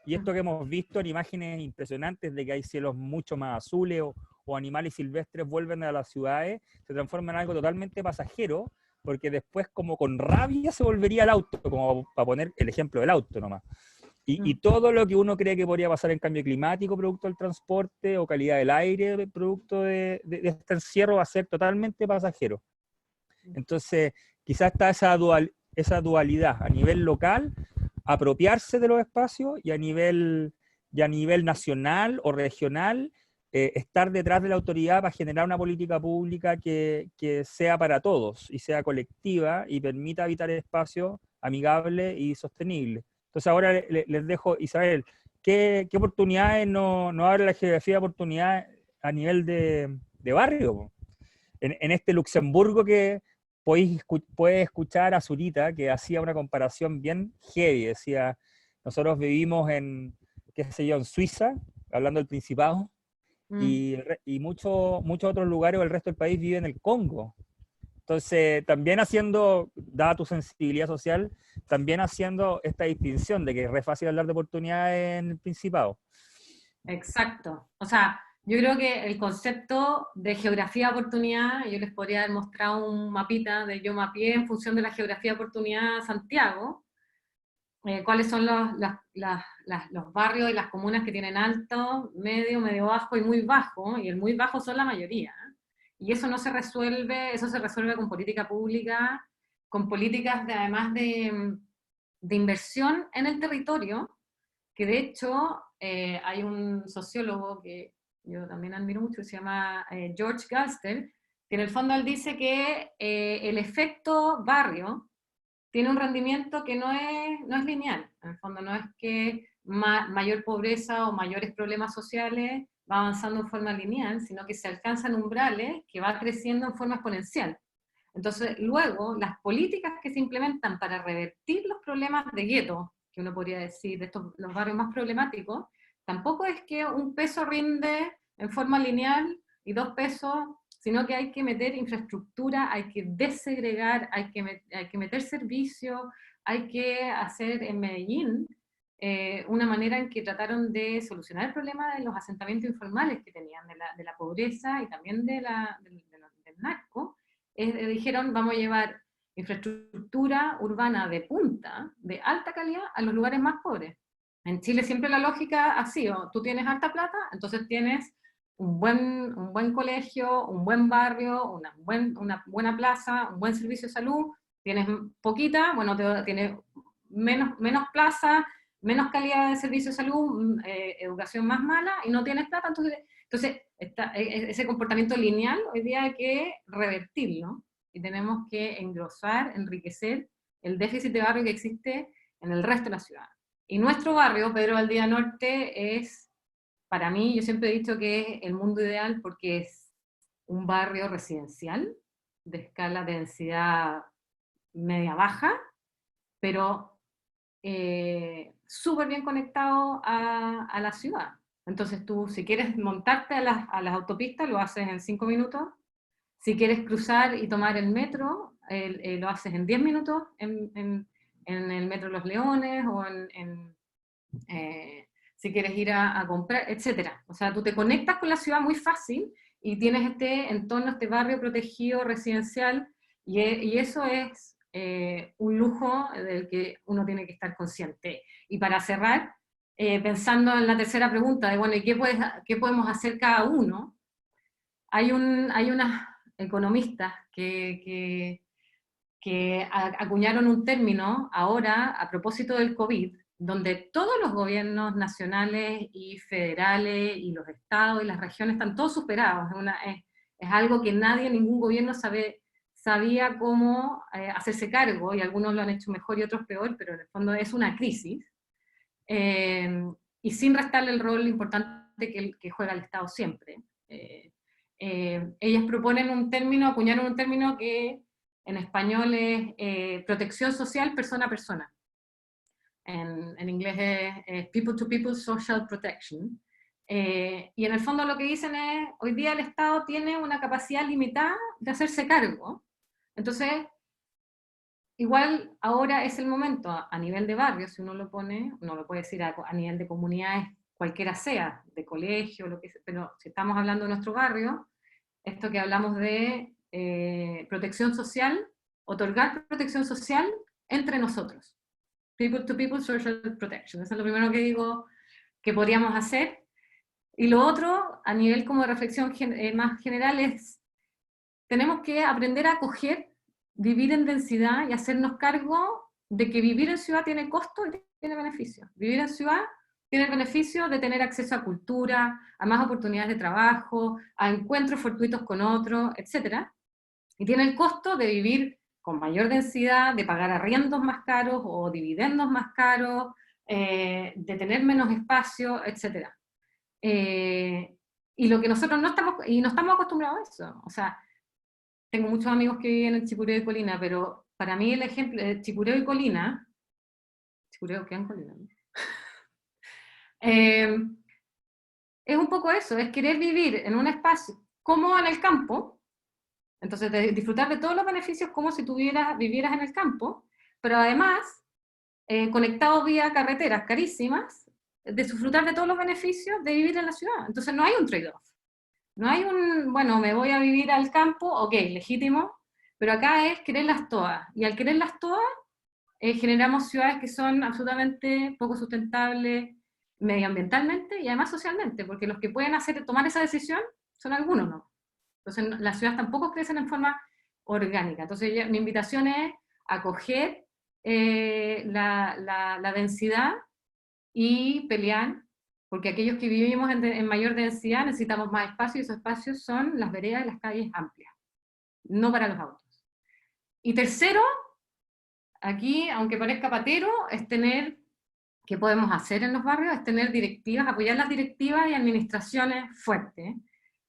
Y esto que hemos visto en imágenes impresionantes de que hay cielos mucho más azules o animales silvestres vuelven a las ciudades, se transforma en algo totalmente pasajero, porque después como con rabia se volvería el auto, como para poner el ejemplo del auto nomás. Y todo lo que uno cree que podría pasar en cambio climático producto del transporte o calidad del aire producto de este encierro va a ser totalmente pasajero. Entonces, quizás está esa dualidad a nivel local, apropiarse de los espacios y a nivel nacional o regional, estar detrás de la autoridad para generar una política pública que sea para todos y sea colectiva y permita habitar espacios amigables y sostenibles. Entonces ahora les dejo, Isabel, ¿qué oportunidades no abre la geografía de oportunidades a nivel de barrio? En este Luxemburgo que puedes escuchar a Zurita, que hacía una comparación bien heavy, decía, nosotros vivimos en, qué sé yo, en Suiza, hablando del Principado, y muchos otros lugares del resto del país viven en el Congo. Entonces, también haciendo, dada tu sensibilidad social, también haciendo esta distinción de que es re fácil hablar de oportunidades en el Principado. Exacto. O sea, yo creo que el concepto de geografía de oportunidad, yo les podría haber mostrado un mapita de yo mapeé en función de la geografía de oportunidad Santiago, cuáles son los barrios y las comunas que tienen alto, medio bajo y muy bajo, y el muy bajo son la mayoría. Y eso no se resuelve, eso se resuelve con política pública, con políticas además de inversión en el territorio, que de hecho hay un sociólogo que yo también admiro mucho, que se llama George Galster, que en el fondo él dice que el efecto barrio tiene un rendimiento que no es lineal. En el fondo no es que mayor pobreza o mayores problemas sociales va avanzando en forma lineal, sino que se alcanzan umbrales que va creciendo en forma exponencial. Entonces, luego, las políticas que se implementan para revertir los problemas de gueto, que uno podría decir, de estos, los barrios más problemáticos, tampoco es que un peso rinde en forma lineal y 2 pesos, sino que hay que meter infraestructura, hay que desegregar, hay que meter servicios, hay que hacer en Medellín una manera en que trataron de solucionar el problema de los asentamientos informales que tenían, de la pobreza y también del narco. Dijeron, vamos a llevar infraestructura urbana de punta, de alta calidad, a los lugares más pobres. En Chile siempre la lógica ha sido, tú tienes alta plata, entonces tienes un buen colegio, un buen barrio, una buena plaza, un buen servicio de salud, tienes poquita, bueno, tienes menos plaza, menos calidad de servicio de salud, educación más mala, y no tienes plata, entonces ese comportamiento lineal hoy día hay que revertirlo, y tenemos que engrosar, enriquecer el déficit de barrio que existe en el resto de la ciudad. Y nuestro barrio, Pedro Valdivia Norte, es, para mí, yo siempre he dicho que es el mundo ideal porque es un barrio residencial, de escala de densidad media-baja, pero súper bien conectado a la ciudad. Entonces tú, si quieres montarte a las autopistas, lo haces en 5 minutos. Si quieres cruzar y tomar el metro, lo haces en 10 minutos en el Metro Los Leones, o si quieres ir a comprar, etc. O sea, tú te conectas con la ciudad muy fácil y tienes este entorno, este barrio protegido, residencial, y eso es un lujo del que uno tiene que estar consciente. Y para cerrar, pensando en la tercera pregunta, de bueno, ¿y qué podemos hacer cada uno? Hay unas economistas que acuñaron un término ahora a propósito del COVID, donde todos los gobiernos nacionales y federales y los estados y las regiones están todos superados. Es algo que ningún gobierno sabía cómo hacerse cargo, y algunos lo han hecho mejor y otros peor, pero en el fondo es una crisis, y sin restarle el rol importante que juega el Estado siempre. Ellas acuñaron un término que en español es protección social persona a persona. En inglés es people to people social protection. Y en el fondo lo que dicen es, hoy día el Estado tiene una capacidad limitada de hacerse cargo. Entonces, igual ahora es el momento, a nivel de barrio, si uno lo pone, uno lo puede decir a nivel de comunidades, cualquiera sea, de colegio, lo que sea, pero si estamos hablando de nuestro barrio, esto que hablamos de protección social, otorgar protección social entre nosotros. People to people social protection. Eso es lo primero que digo que podríamos hacer. Y lo otro, a nivel como de reflexión más general, es tenemos que aprender a acoger, vivir en densidad y hacernos cargo de que vivir en ciudad tiene costo y tiene beneficio. Vivir en ciudad tiene el beneficio de tener acceso a cultura, a más oportunidades de trabajo, a encuentros fortuitos con otros, etc. Y tiene el costo de vivir con mayor densidad, de pagar arriendos más caros o dividendos más caros, de tener menos espacio, etc. Y lo que nosotros no estamos acostumbrados a eso. O sea, tengo muchos amigos que viven en Chicureo y Colina, pero para mí el ejemplo de Chicureo y Colina, Chicureo queda en Colina, ¿no? Es un poco eso, es querer vivir en un espacio como en el campo, entonces de disfrutar de todos los beneficios como si vivieras en el campo, pero además, conectado vía carreteras carísimas, de disfrutar de todos los beneficios de vivir en la ciudad. Entonces no hay un trade-off. No hay bueno, me voy a vivir al campo, ok, legítimo, pero acá es quererlas todas. Y al quererlas todas, generamos ciudades que son absolutamente poco sustentables medioambientalmente y además socialmente, porque los que pueden tomar esa decisión son algunos, ¿no? Entonces las ciudades tampoco crecen en forma orgánica. Entonces mi invitación es acoger la densidad y pelear, porque aquellos que vivimos en mayor densidad necesitamos más espacio, y esos espacios son las veredas y las calles amplias, no para los autos. Y tercero, aquí, aunque parezca patero, es tener ¿qué podemos hacer en los barrios? Es tener directivas, apoyar las directivas y administraciones fuertes.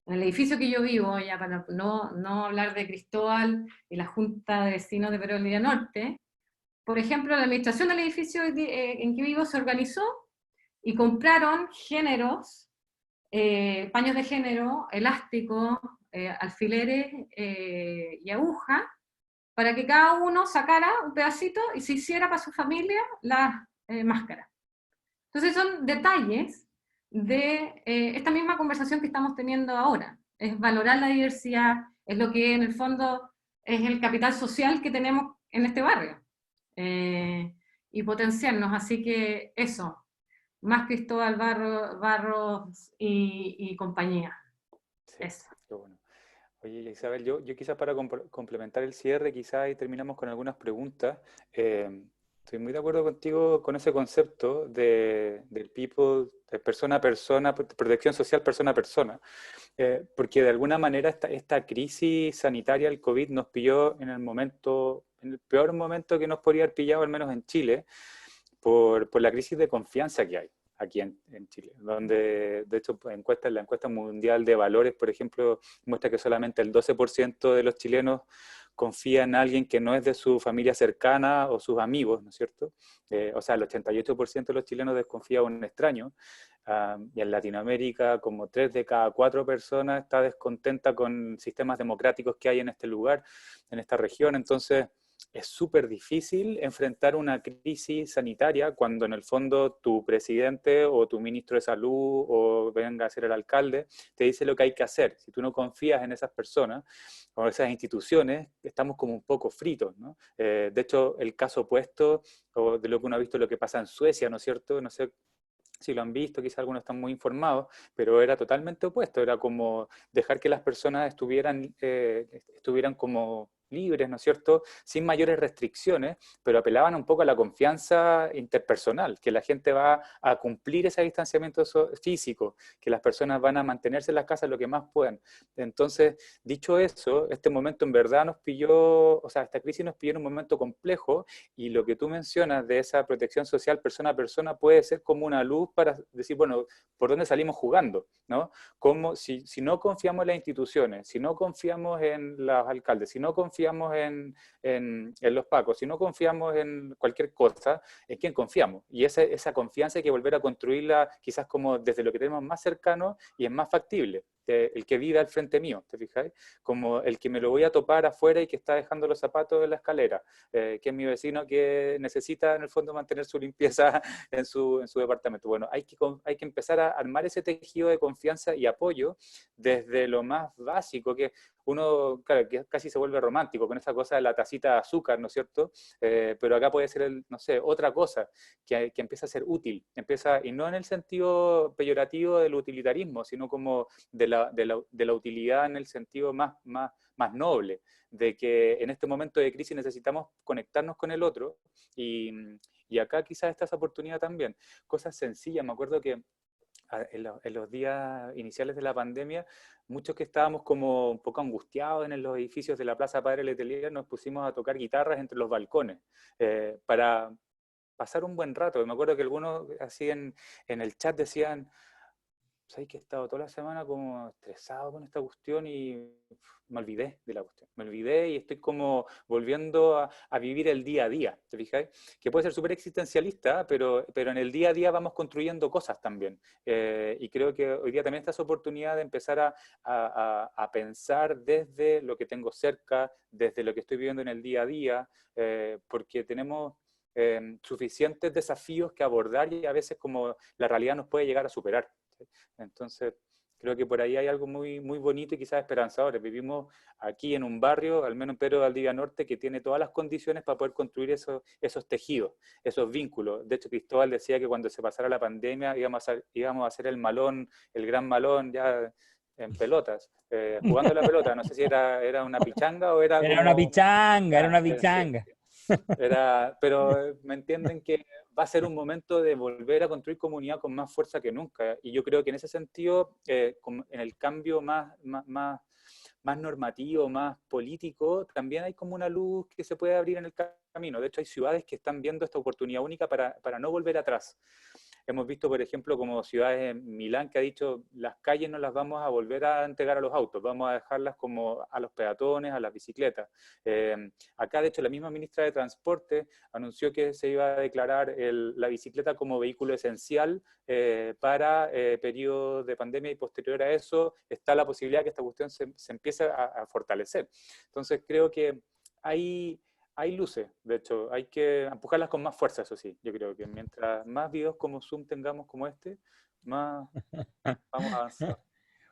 En el edificio que yo vivo, ya para no hablar de Cristóbal y la Junta de Vecinos de Peronía Norte, por ejemplo, la administración del edificio en que vivo se organizó y compraron géneros, paños de género, elásticos, alfileres y agujas, para que cada uno sacara un pedacito y se hiciera para su familia las máscaras. Entonces son detalles de esta misma conversación que estamos teniendo ahora. Es valorar la diversidad, es lo que en el fondo es el capital social que tenemos en este barrio. Y potenciarnos, así que eso, más Cristóbal Barros y compañía. Sí, Eso. qué bueno. Oye, Isabel, yo quizás para complementar el cierre, quizás ahí terminamos con algunas preguntas. Estoy muy de acuerdo contigo con ese concepto del people, de persona a persona, protección social persona a persona, porque de alguna manera esta crisis sanitaria, el COVID, nos pilló en el peor momento que nos podría haber pillado, al menos en Chile, por la crisis de confianza que hay aquí en Chile, donde de hecho pues, la encuesta mundial de valores, por ejemplo, muestra que solamente el 12% de los chilenos confía en alguien que no es de su familia cercana o sus amigos, ¿no es cierto? O sea, el 88% de los chilenos desconfía de un extraño, y en Latinoamérica como 3 de cada 4 personas está descontenta con sistemas democráticos que hay en este lugar, en esta región. Entonces es súper difícil enfrentar una crisis sanitaria cuando en el fondo tu presidente o tu ministro de salud o venga a ser el alcalde te dice lo que hay que hacer. Si tú no confías en esas personas o esas instituciones, estamos como un poco fritos, ¿no? De hecho, el caso opuesto, o de lo que uno ha visto lo que pasa en Suecia, ¿no es cierto? No sé si lo han visto, quizás algunos están muy informados, pero era totalmente opuesto, era como dejar que las personas estuvieran como libres, ¿no es cierto?, sin mayores restricciones, pero apelaban un poco a la confianza interpersonal, que la gente va a cumplir ese distanciamiento físico, que las personas van a mantenerse en las casas lo que más puedan. Entonces, dicho eso, este momento en verdad nos pilló, o sea, esta crisis nos pilló en un momento complejo, y lo que tú mencionas de esa protección social persona a persona puede ser como una luz para decir, bueno, ¿por dónde salimos jugando? ¿No? Como si no confiamos en las instituciones, si no confiamos en los alcaldes, si no confiamos en los pacos, si no confiamos en cualquier cosa, ¿en quién confiamos? Y esa confianza hay que volver a construirla quizás como desde lo que tenemos más cercano y es más factible. El que vive al frente mío, ¿te fijáis? Como el que me lo voy a topar afuera y que está dejando los zapatos en la escalera, que es mi vecino que necesita en el fondo mantener su limpieza en su departamento. Bueno, hay que empezar a armar ese tejido de confianza y apoyo desde lo más básico, que uno, claro, que casi se vuelve romántico con esa cosa de la tacita de azúcar, ¿no es cierto? Pero acá puede ser, no sé, otra cosa que empieza a ser útil, y no en el sentido peyorativo del utilitarismo, sino como de la utilidad en el sentido más noble, de que en este momento de crisis necesitamos conectarnos con el otro, y acá quizás está esa oportunidad también. Cosas sencillas, me acuerdo que en los días iniciales de la pandemia, muchos que estábamos como un poco angustiados en los edificios de la Plaza Padre Letelier, nos pusimos a tocar guitarras entre los balcones, para pasar un buen rato. Me acuerdo que algunos así en el chat decían, sabes que he estado toda la semana como estresado con esta cuestión y me olvidé de la cuestión. Me olvidé y estoy como volviendo a vivir el día a día, ¿te fijáis? Que puede ser súper existencialista, pero en el día a día vamos construyendo cosas también. Y creo que hoy día también está esa oportunidad de empezar a pensar desde lo que tengo cerca, desde lo que estoy viviendo en el día a día, porque tenemos suficientes desafíos que abordar y a veces como la realidad nos puede llegar a superar. Entonces, creo que por ahí hay algo muy, muy bonito y quizás esperanzador. Vivimos aquí en un barrio, al menos en Pedro de Valdivia Norte, que tiene todas las condiciones para poder construir esos tejidos, esos vínculos. De hecho, Cristóbal decía que cuando se pasara la pandemia íbamos a hacer el malón, el gran malón ya en pelotas, jugando la pelota. No sé si era una pichanga o era Era una como... pichanga, era una Sí. pichanga. Pero me entienden que va a ser un momento de volver a construir comunidad con más fuerza que nunca. Y yo creo que en ese sentido, en el cambio más más normativo, más político, también hay como una luz que se puede abrir en el camino. De hecho, hay ciudades que están viendo esta oportunidad única para no volver atrás. Hemos visto, por ejemplo, como ciudades en Milán que ha dicho, las calles no las vamos a volver a entregar a los autos, vamos a dejarlas como a los peatones, a las bicicletas. Acá, de hecho, la misma ministra de Transporte anunció que se iba a declarar la bicicleta como vehículo esencial para periodos de pandemia, y posterior a eso está la posibilidad que esta cuestión se empiece a fortalecer. Entonces creo que hay luces, de hecho, hay que empujarlas con más fuerza, eso sí. Yo creo que mientras más videos como Zoom tengamos como este, más vamos a avanzar.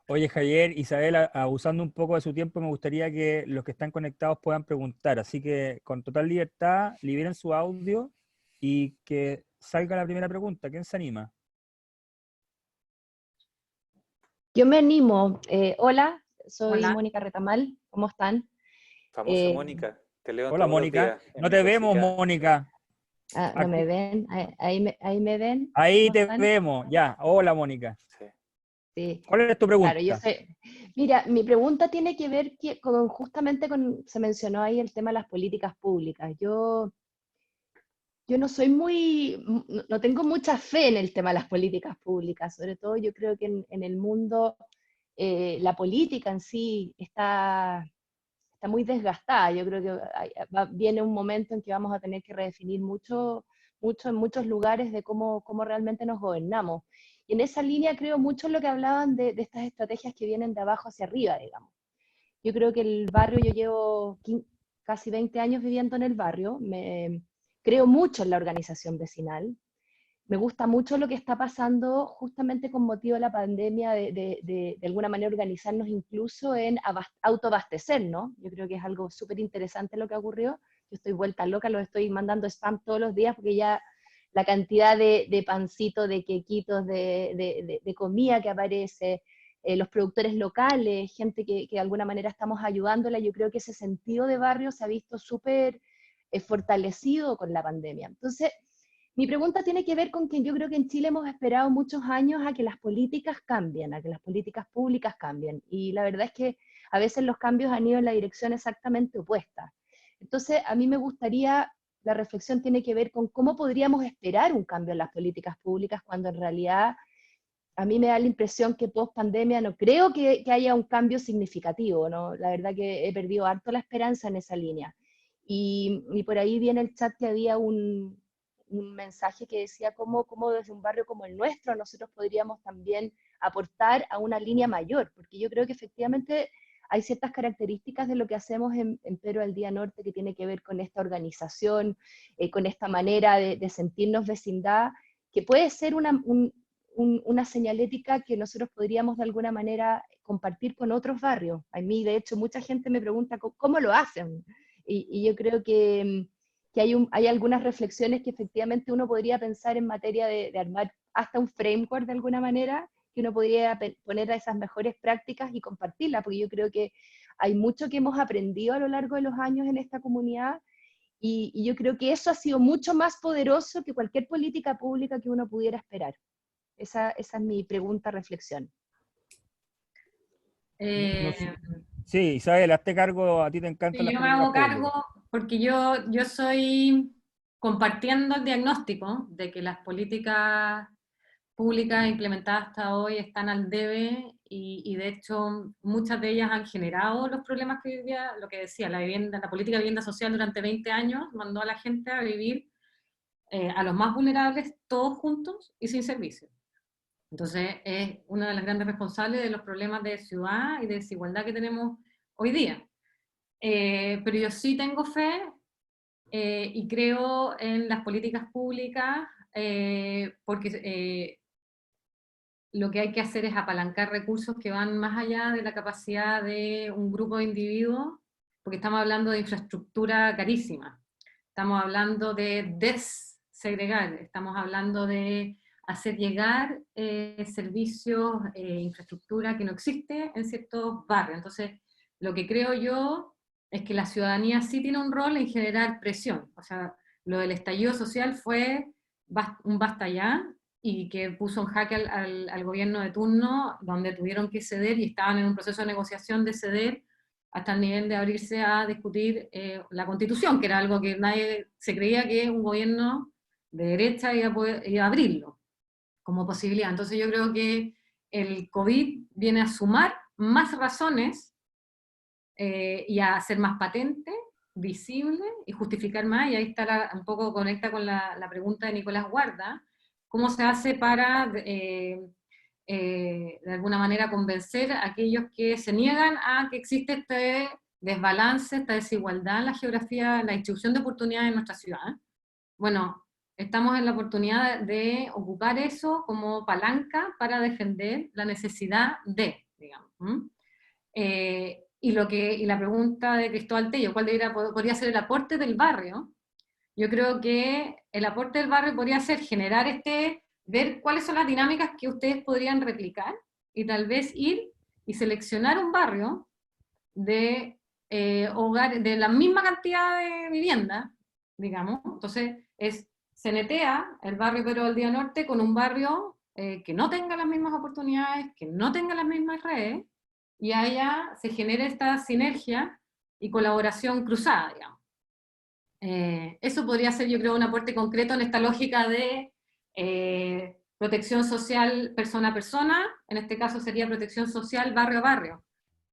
Oye, Javier, Isabel, abusando un poco de su tiempo, me gustaría que los que están conectados puedan preguntar. Así que, con total libertad, liberen su audio y que salga la primera pregunta. ¿Quién se anima? Yo me animo. Hola, soy Hola. Mónica Retamal. ¿Cómo están? Famosa Mónica, te leo Hola, todos los Mónica. días en No mi te vemos, cosita. Mónica. ¿No me ven? Ahí me ven. Ahí ¿Cómo te están? vemos. Ya. Hola, Mónica. Sí. Sí. ¿Cuál es tu Claro, yo pregunta? sé. Mira, mi pregunta tiene que ver justamente con, se mencionó ahí el tema de las políticas públicas. Yo no soy no tengo mucha fe en el tema de las políticas públicas, sobre todo yo creo que en el mundo la política en sí está muy desgastada. Yo creo que viene un momento en que vamos a tener que redefinir mucho en muchos lugares de cómo realmente nos gobernamos. Y en esa línea creo mucho en lo que hablaban de estas estrategias que vienen de abajo hacia arriba, digamos. Yo creo que el barrio, yo llevo casi 20 años viviendo en el barrio, creo mucho en la organización vecinal, me gusta mucho lo que está pasando justamente con motivo de la pandemia, de alguna manera organizarnos incluso en autoabastecernos. Yo creo que es algo súper interesante lo que ocurrió. Yo estoy vuelta loca, lo estoy mandando spam todos los días porque ya la cantidad de pancitos, de quequitos, de comida que aparece, los productores locales, gente que de alguna manera estamos ayudándola, yo creo que ese sentido de barrio se ha visto súper fortalecido con la pandemia. Entonces, mi pregunta tiene que ver con que yo creo que en Chile hemos esperado muchos años a que las políticas cambien, a que las políticas públicas cambien. Y la verdad es que a veces los cambios han ido en la dirección exactamente opuesta. Entonces, a mí me gustaría, la reflexión tiene que ver con cómo podríamos esperar un cambio en las políticas públicas cuando en realidad a mí me da la impresión que post pandemia no creo que haya un cambio significativo, ¿no? La verdad que he perdido harto la esperanza en esa línea. Y por ahí viene el chat que había un mensaje que decía cómo desde un barrio como el nuestro nosotros podríamos también aportar a una línea mayor, porque yo creo que efectivamente hay ciertas características de lo que hacemos en Perú al Día Norte que tiene que ver con esta organización, con esta manera de sentirnos vecindad, que puede ser una señalética que nosotros podríamos de alguna manera compartir con otros barrios. A mí, de hecho, mucha gente me pregunta cómo lo hacen, y yo creo que hay algunas reflexiones que efectivamente uno podría pensar en materia de armar hasta un framework de alguna manera, que uno podría poner a esas mejores prácticas y compartirlas, porque yo creo que hay mucho que hemos aprendido a lo largo de los años en esta comunidad, y yo creo que eso ha sido mucho más poderoso que cualquier política pública que uno pudiera esperar. Esa es mi pregunta, reflexión. Sí, Isabel, hazte cargo, a ti te encantan las Yo me políticas hago cargo públicas. porque yo soy compartiendo el diagnóstico de que las políticas públicas implementadas hasta hoy están al debe y de hecho muchas de ellas han generado los problemas que vivía, lo que decía, la política de vivienda social durante 20 años mandó a la gente a vivir, a los más vulnerables, todos juntos y sin servicios. Entonces es una de las grandes responsables de los problemas de ciudad y de desigualdad que tenemos hoy día. Pero yo sí tengo fe y creo en las políticas públicas porque lo que hay que hacer es apalancar recursos que van más allá de la capacidad de un grupo de individuos, porque estamos hablando de infraestructura carísima, estamos hablando de desegregar, estamos hablando de hacer llegar servicios, infraestructura que no existe en ciertos barrios. Entonces, lo que creo yo es que la ciudadanía sí tiene un rol en generar presión. O sea, lo del estallido social fue un basta ya, y que puso en jaque al gobierno de turno, donde tuvieron que ceder y estaban en un proceso de negociación de ceder hasta el nivel de abrirse a discutir la Constitución, que era algo que nadie se creía que un gobierno de derecha iba a abrirlo como posibilidad. Entonces yo creo que el COVID viene a sumar más razones y a ser más patente, visible y justificar más, y ahí está un poco conecta con la pregunta de Nicolás Guarda, cómo se hace para de alguna manera convencer a aquellos que se niegan a que existe este desbalance, esta desigualdad en la geografía, en la distribución de oportunidades en nuestra ciudad. Bueno, estamos en la oportunidad de ocupar eso como palanca para defender la necesidad de, digamos. Y la pregunta de Cristóbal Tello, ¿cuál podría ser el aporte del barrio? Yo creo que el aporte del barrio podría ser generar ver cuáles son las dinámicas que ustedes podrían replicar, y tal vez ir y seleccionar un barrio de hogares, de la misma cantidad de viviendas, digamos. Entonces, se netea el barrio Pedro Valdivia Norte con un barrio que no tenga las mismas oportunidades, que no tenga las mismas redes, y allá se genera esta sinergia y colaboración cruzada, digamos. Eso podría ser, yo creo, un aporte concreto en esta lógica de protección social persona a persona, en este caso sería protección social barrio a barrio.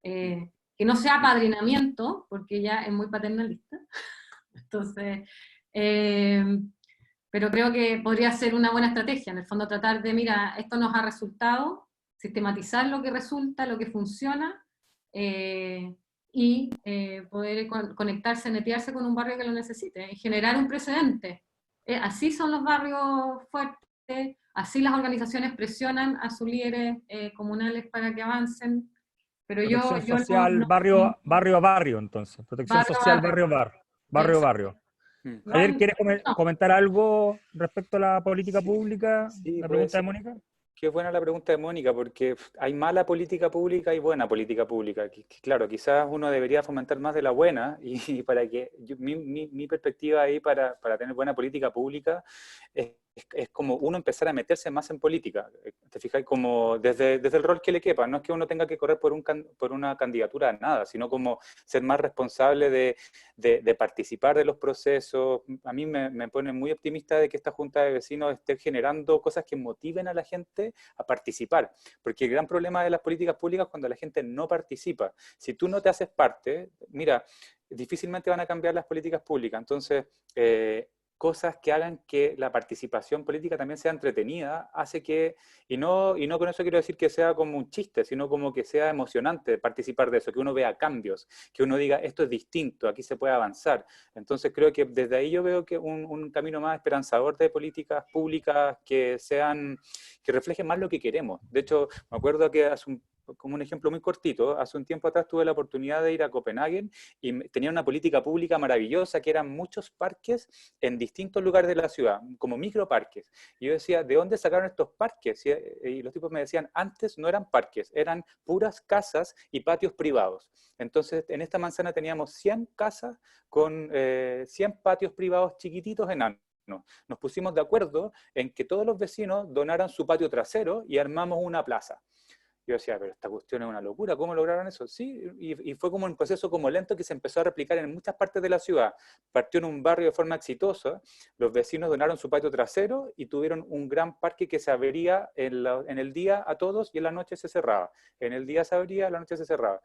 Que no sea apadrinamiento, porque ya es muy paternalista. Entonces, pero creo que podría ser una buena estrategia, en el fondo tratar de, mira, esto nos ha resultado, sistematizar lo que resulta, lo que funciona, y poder conectarse, netearse con un barrio que lo necesite, y generar un precedente. Así son los barrios fuertes, así las organizaciones presionan a sus líderes comunales para que avancen. Pero protección social, barrio a barrio, entonces. Protección social, barrio a barrio. Javier, ¿quieres comentar algo respecto a la política pública? Sí, la pregunta de Mónica. Qué buena la pregunta de Mónica, porque hay mala política pública y buena política pública. Claro, quizás uno debería fomentar más de la buena, y para que mi perspectiva ahí para tener buena política pública es como uno empezar a meterse más en política. Te fijas, como desde el rol que le quepa. No es que uno tenga que correr por una candidatura a nada, sino como ser más responsable de participar de los procesos. A mí me pone muy optimista de que esta Junta de Vecinos esté generando cosas que motiven a la gente a participar, porque el gran problema de las políticas públicas es cuando la gente no participa. Si tú no te haces parte, mira, difícilmente van a cambiar las políticas públicas. Entonces, cosas que hagan que la participación política también sea entretenida, hace que, y no con eso quiero decir que sea como un chiste, sino como que sea emocionante participar de eso, que uno vea cambios, que uno diga, esto es distinto, aquí se puede avanzar. Entonces creo que desde ahí yo veo que un camino más esperanzador de políticas públicas que reflejen más lo que queremos. De hecho, me acuerdo que como un ejemplo muy cortito, hace un tiempo atrás tuve la oportunidad de ir a Copenhague y tenía una política pública maravillosa, que eran muchos parques en distintos lugares de la ciudad, como microparques. Y yo decía, ¿de dónde sacaron estos parques? Y los tipos me decían, antes no eran parques, eran puras casas y patios privados. Entonces, en esta manzana teníamos 100 casas con 100 patios privados chiquititos enanos. Nos pusimos de acuerdo en que todos los vecinos donaran su patio trasero y armamos una plaza. Yo decía, pero esta cuestión es una locura, ¿cómo lograron eso? Sí, y fue como un proceso como lento que se empezó a replicar en muchas partes de la ciudad. Partió en un barrio de forma exitosa, los vecinos donaron su patio trasero y tuvieron un gran parque que se abría en el día a todos y en la noche se cerraba. En el día se abría, en la noche se cerraba.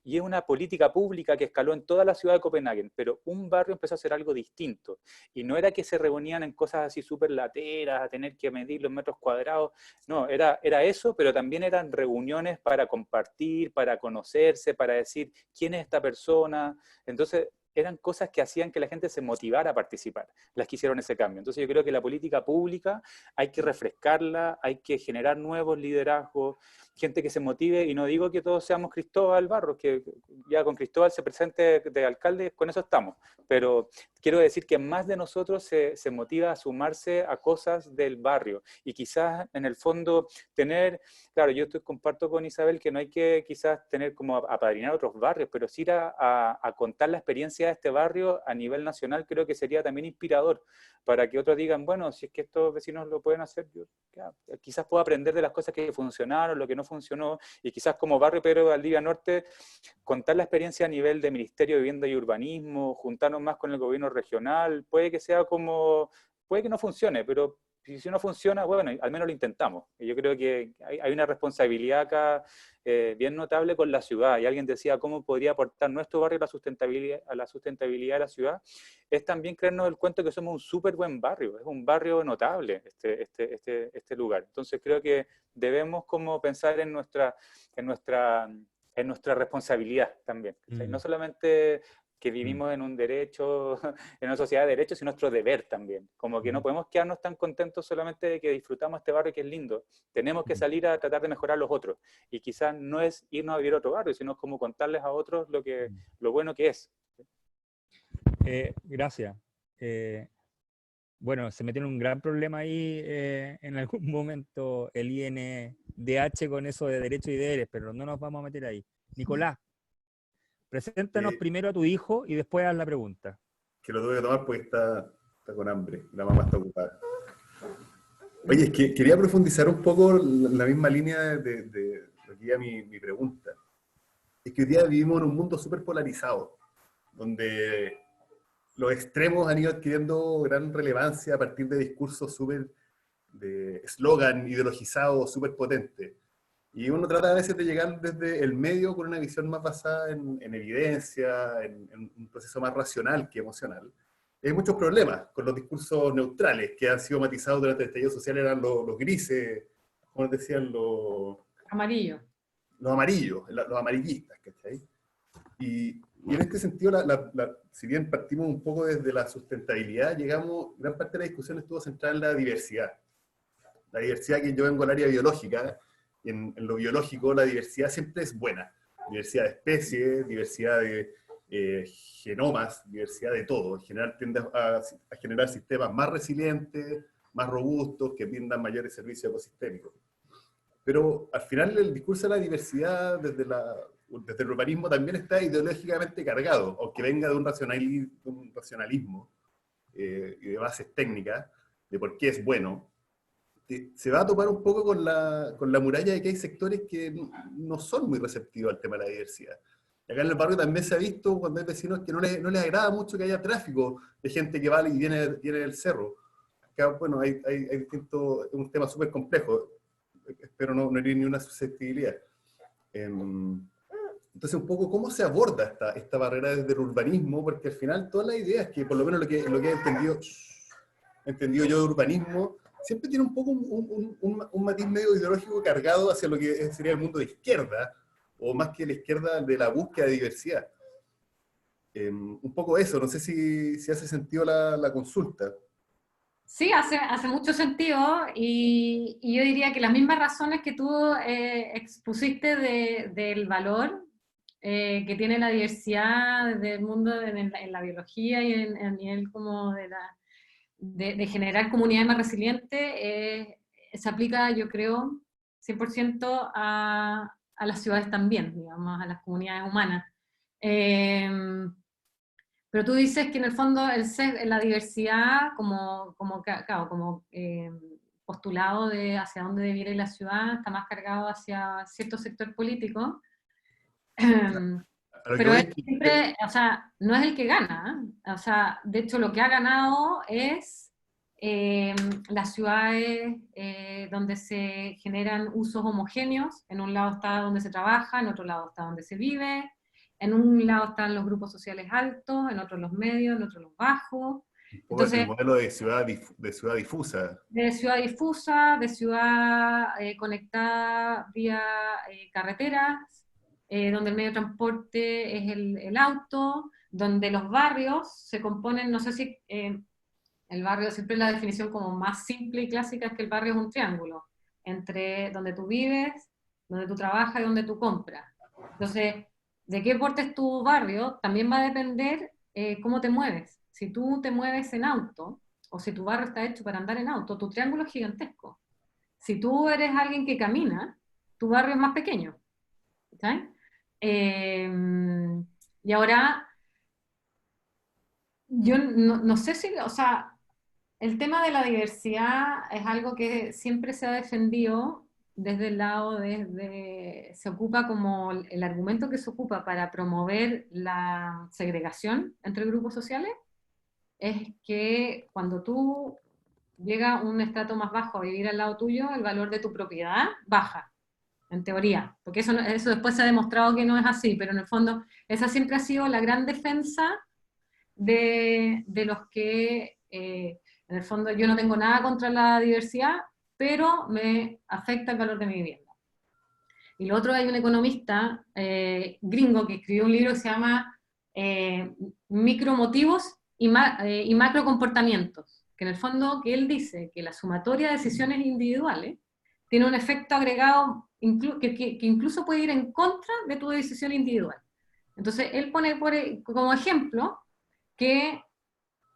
Y es una política pública que escaló en toda la ciudad de Copenhague, pero un barrio empezó a hacer algo distinto. Y no era que se reunían en cosas así súper lateras, a tener que medir los metros cuadrados. No, era eso, pero también eran reuniones para compartir, para conocerse, para decir quién es esta persona. Entonces eran cosas que hacían que la gente se motivara a participar, las que hicieron ese cambio. Entonces yo creo que la política pública hay que refrescarla, hay que generar nuevos liderazgos, gente que se motive, y no digo que todos seamos Cristóbal Barros, que ya con Cristóbal se presente de alcalde, con eso estamos, pero quiero decir que más de nosotros se motiva a sumarse a cosas del barrio, y quizás en el fondo tener, claro, yo comparto con Isabel que no hay que quizás tener como apadrinar otros barrios, pero sí ir a contar la experiencia de este barrio a nivel nacional. Creo que sería también inspirador, para que otros digan, bueno, si es que estos vecinos lo pueden hacer, yo quizás puedo aprender de las cosas que funcionaron, lo que no funcionó, y quizás como barrio Pedro de Valdivia Norte, contar la experiencia a nivel de Ministerio de Vivienda y Urbanismo, juntarnos más con el gobierno regional, puede que sea como, puede que no funcione, pero si no funciona, bueno, al menos lo intentamos. Y yo creo que hay una responsabilidad acá bien notable con la ciudad. Y alguien decía, ¿cómo podría aportar nuestro barrio a la sustentabilidad de la ciudad? Es también creernos el cuento que somos un súper buen barrio, es un barrio notable este lugar. Entonces creo que debemos como pensar en nuestra responsabilidad también. No solamente que vivimos en un derecho, en una sociedad de derechos, sino nuestro deber también. Como que no podemos quedarnos tan contentos solamente de que disfrutamos este barrio que es lindo. Tenemos que salir a tratar de mejorar los otros. Y quizás no es irnos a vivir a otro barrio, sino como contarles a otros lo bueno que es. Gracias. Bueno, se metió en un gran problema ahí en algún momento el INDH con eso de derechos y deberes, pero no nos vamos a meter ahí. Nicolás, preséntanos primero a tu hijo y después haz la pregunta. Que lo tuve que tomar porque está con hambre, la mamá está ocupada. Oye, es que quería profundizar un poco la misma línea de aquí a mi pregunta. Es que hoy día vivimos en un mundo súper polarizado, donde los extremos han ido adquiriendo gran relevancia a partir de discursos súper, de eslogan ideologizados súper potentes. Y uno trata a veces de llegar desde el medio con una visión más basada en evidencia, en un proceso más racional que emocional. Hay muchos problemas con los discursos neutrales que han sido matizados durante el estallido social, eran los grises, como les decían, Amarillo. los amarillos, los amarillistas, ¿cachai? Y en este sentido, si bien partimos un poco desde la sustentabilidad, gran parte de la discusión estuvo centrada en la diversidad. La diversidad, que yo vengo al área biológica, y en lo biológico la diversidad siempre es buena. Diversidad de especies, diversidad de genomas, diversidad de todo. En general tiende a generar sistemas más resilientes, más robustos, que brindan mayores servicios ecosistémicos. Pero al final el discurso de la diversidad desde el urbanismo también está ideológicamente cargado, aunque venga de un racionalismo y de bases técnicas, de por qué es bueno. Se va a topar un poco con la muralla de que hay sectores que no son muy receptivos al tema de la diversidad. Y acá en el barrio también se ha visto cuando hay vecinos que no les agrada mucho que haya tráfico de gente que va y viene del cerro. Acá, bueno, hay distintos, es un tema súper complejo. Espero no herir ni una susceptibilidad. Entonces, un poco, ¿cómo se aborda esta barrera desde el urbanismo? Porque al final todas las ideas, que por lo menos lo que he entendido yo de urbanismo, siempre tiene un poco un matiz medio ideológico cargado hacia lo que sería el mundo de izquierda, o más que la izquierda de la búsqueda de diversidad. Un poco eso, no sé si hace sentido la consulta. Sí, hace mucho sentido, y yo diría que las mismas razones que tú expusiste del valor que tiene la diversidad del mundo en la biología y a nivel como de generar comunidades más resilientes, se aplica, yo creo, 100% a las ciudades también, digamos, a las comunidades humanas. Pero tú dices que en el fondo la diversidad como postulado de hacia dónde debiera ir la ciudad está más cargado hacia cierto sector político. Pero es siempre, o sea, no es el que gana, ¿eh? O sea, de hecho lo que ha ganado es las ciudades donde se generan usos homogéneos. En un lado está donde se trabaja, en otro lado está donde se vive. En un lado están los grupos sociales altos, en otro los medios, en otro los bajos. Entonces, el modelo de ciudad difusa. De ciudad difusa, de ciudad conectada vía carreteras, donde el medio de transporte es el auto, donde los barrios se componen, no sé si el barrio, siempre la definición como más simple y clásica es que el barrio es un triángulo, entre donde tú vives, donde tú trabajas y donde tú compras. Entonces, de qué porte es tu barrio también va a depender cómo te mueves. Si tú te mueves en auto, o si tu barrio está hecho para andar en auto, tu triángulo es gigantesco. Si tú eres alguien que camina, tu barrio es más pequeño. ¿Sí? Y ahora, yo no sé si, o sea, el tema de la diversidad es algo que siempre se ha defendido desde el lado, se ocupa como el argumento que se ocupa para promover la segregación entre grupos sociales, es que cuando tú llegas a un estrato más bajo a vivir al lado tuyo, el valor de tu propiedad baja, en teoría, porque eso después se ha demostrado que no es así, pero en el fondo esa siempre ha sido la gran defensa de los que, en el fondo yo no tengo nada contra la diversidad, pero me afecta el valor de mi vivienda. Y lo otro, hay un economista gringo que escribió un libro que se llama Micromotivos y macrocomportamientos, que en el fondo que él dice que la sumatoria de decisiones individuales tiene un efecto agregado que incluso puede ir en contra de tu decisión individual. Entonces él pone como ejemplo que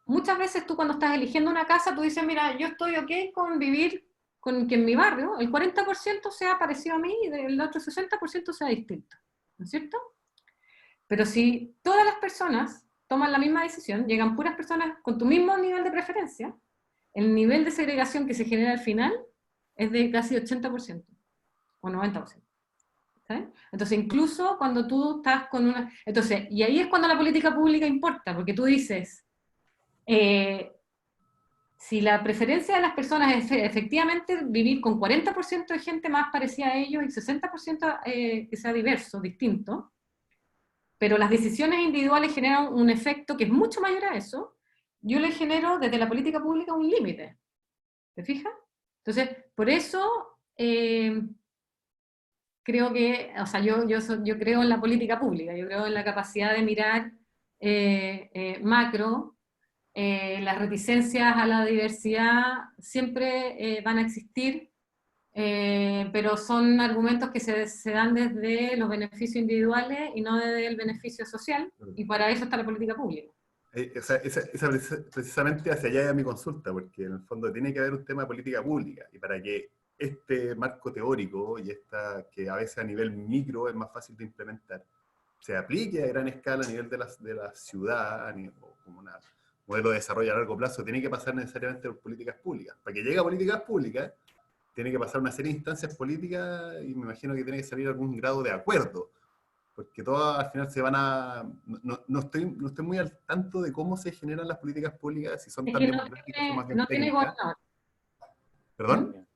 muchas veces tú cuando estás eligiendo una casa, tú dices, mira, yo estoy ok con vivir con que en mi barrio el 40% sea parecido a mí y el otro 60% sea distinto, ¿no es cierto? Pero si todas las personas toman la misma decisión, llegan puras personas con tu mismo nivel de preferencia, el nivel de segregación que se genera al final es de casi 80% o 90%. ¿sabes? Entonces, incluso cuando tú estás con una... Entonces, y ahí es cuando la política pública importa, porque tú dices, si la preferencia de las personas es efectivamente vivir con 40% de gente más parecida a ellos y 60% que sea diverso, distinto, pero las decisiones individuales generan un efecto que es mucho mayor a eso, yo le genero desde la política pública un límite. ¿Te fijas? Entonces, por eso creo que, o sea, yo creo en la política pública, yo creo en la capacidad de mirar macro. Las reticencias a la diversidad siempre van a existir, pero son argumentos que se dan desde los beneficios individuales y no desde el beneficio social, y para eso está la política pública. Precisamente hacia allá es mi consulta, porque en el fondo tiene que haber un tema de política pública, y para que este marco teórico y que a veces a nivel micro es más fácil de implementar, se aplique a gran escala a nivel de la ciudad, como un modelo de desarrollo a largo plazo, tiene que pasar necesariamente por políticas públicas. Para que llegue a políticas públicas, tiene que pasar una serie de instancias políticas, y me imagino que tiene que salir algún grado de acuerdo, porque todas al final se van a... No estoy muy al tanto de cómo se generan las políticas públicas, si son tan democráticas o más bien técnicas. Gobernador. ¿Perdón?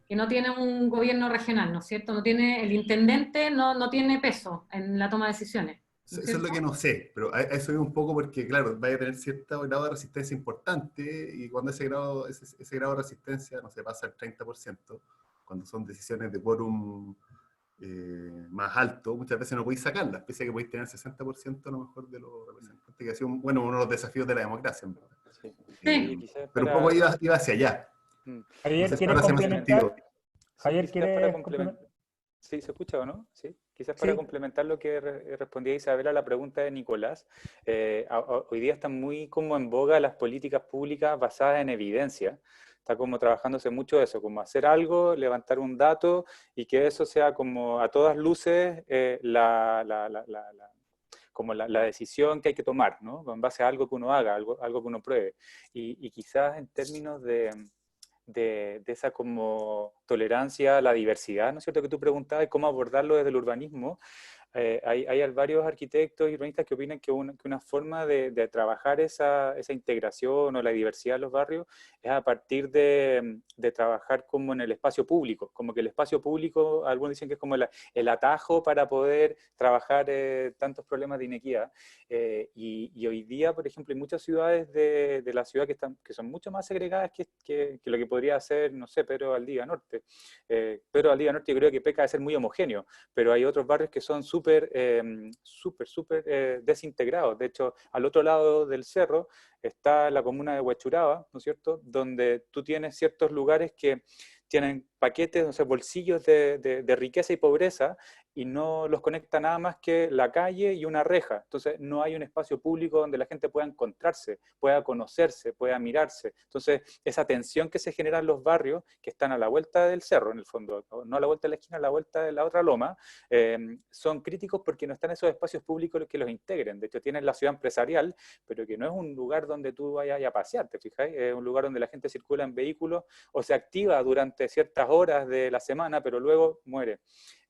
Que no tiene un gobierno regional, ¿no es cierto? No tiene, el intendente no tiene peso en la toma de decisiones. ¿No Eso es lo que no sé, pero a eso es un poco porque, claro, vaya a tener cierto grado de resistencia importante, y cuando ese grado de resistencia, no se pasa el 30%, cuando son decisiones de quórum más alto, muchas veces no podéis sacarlas, pese a que podéis tener 60% a lo mejor de los representantes, que ha sido uno de los desafíos de la democracia, en verdad. Sí. Pero un poco iba hacia allá. Javier, Entonces, ¿quieres complementar? Javier, ¿quieres complementar? Sí, ¿se escucha o no? Sí. Quizás para complementar lo que respondía Isabel a la pregunta de Nicolás, hoy día están muy como en boga las políticas públicas basadas en evidencia. Está como trabajándose mucho eso, como hacer algo, levantar un dato y que eso sea como a todas luces como la decisión que hay que tomar, ¿no? En base a algo que uno haga, algo que uno pruebe. Y quizás en términos de esa como tolerancia a la diversidad, ¿no es cierto? Que tú preguntabas cómo abordarlo desde el urbanismo. Hay varios arquitectos y urbanistas que opinan que una forma de trabajar esa integración o la diversidad de los barrios es a partir de trabajar como en el espacio público, como que el espacio público, algunos dicen que es como el atajo para poder trabajar tantos problemas de inequidad. Y hoy día, por ejemplo, hay muchas ciudades de la ciudad que son mucho más segregadas que lo que podría ser, no sé, Pedro Valdivia Norte. Pedro Valdivia Norte yo creo que peca de ser muy homogéneo, pero hay otros barrios que son súper desintegrados. De hecho, al otro lado del cerro está la comuna de Huechuraba, ¿no es cierto?, donde tú tienes ciertos lugares que tienen paquetes, no sé, bolsillos de riqueza y pobreza, y no los conecta nada más que la calle y una reja. Entonces no hay un espacio público donde la gente pueda encontrarse, pueda conocerse, pueda mirarse. Entonces esa tensión que se genera en los barrios, que están a la vuelta del cerro, en el fondo, no a la vuelta de la esquina, a la vuelta de la otra loma, son críticos porque no están esos espacios públicos que los integren. De hecho tienen la ciudad empresarial, pero que no es un lugar donde tú vayas a pasear, ¿te fijáis? Es un lugar donde la gente circula en vehículos o se activa durante ciertas horas de la semana, pero luego muere.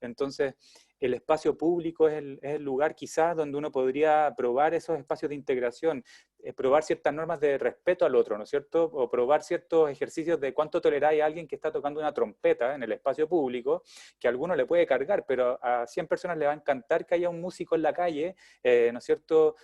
Entonces, el espacio público es el lugar quizás donde uno podría probar esos espacios de integración, probar ciertas normas de respeto al otro, ¿no es cierto? O probar ciertos ejercicios de cuánto toleráis a alguien que está tocando una trompeta en el espacio público, que a alguno le puede cargar, pero a 100 personas le va a encantar que haya un músico en la calle, ¿no es cierto?,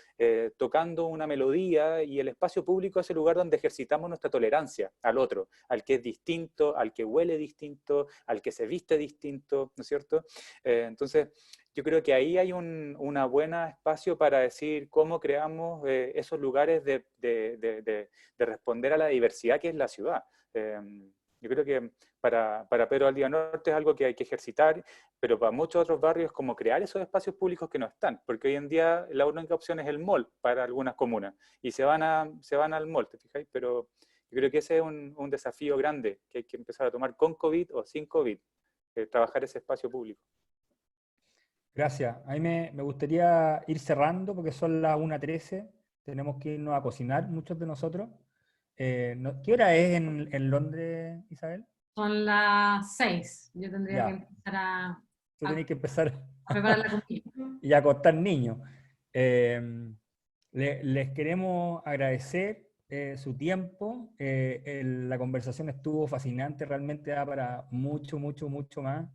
tocando una melodía, y el espacio público es el lugar donde ejercitamos nuestra tolerancia al otro, al que es distinto, al que huele distinto, al que se viste distinto, ¿no es cierto? Entonces, yo creo que ahí hay un buen espacio para decir cómo creamos esos lugares de responder a la diversidad que es la ciudad. Yo creo que para Pedro Valdivia Norte es algo que hay que ejercitar, pero para muchos otros barrios es como crear esos espacios públicos que no están, porque hoy en día la única opción es el mall para algunas comunas, y se van al mall, ¿te fijáis? Pero yo creo que ese es un desafío grande que hay que empezar a tomar con COVID o sin COVID, trabajar ese espacio público. Gracias. A mí me gustaría ir cerrando porque son las 1:13. Tenemos que irnos a cocinar, muchos de nosotros. ¿Qué hora es en Londres, Isabel? Son las 6. Yo tendría Ya. que empezar Tú tenés que empezar a preparar la comida. y a acostar niños. Les queremos agradecer su tiempo. La conversación estuvo fascinante, realmente da para mucho, mucho, mucho más.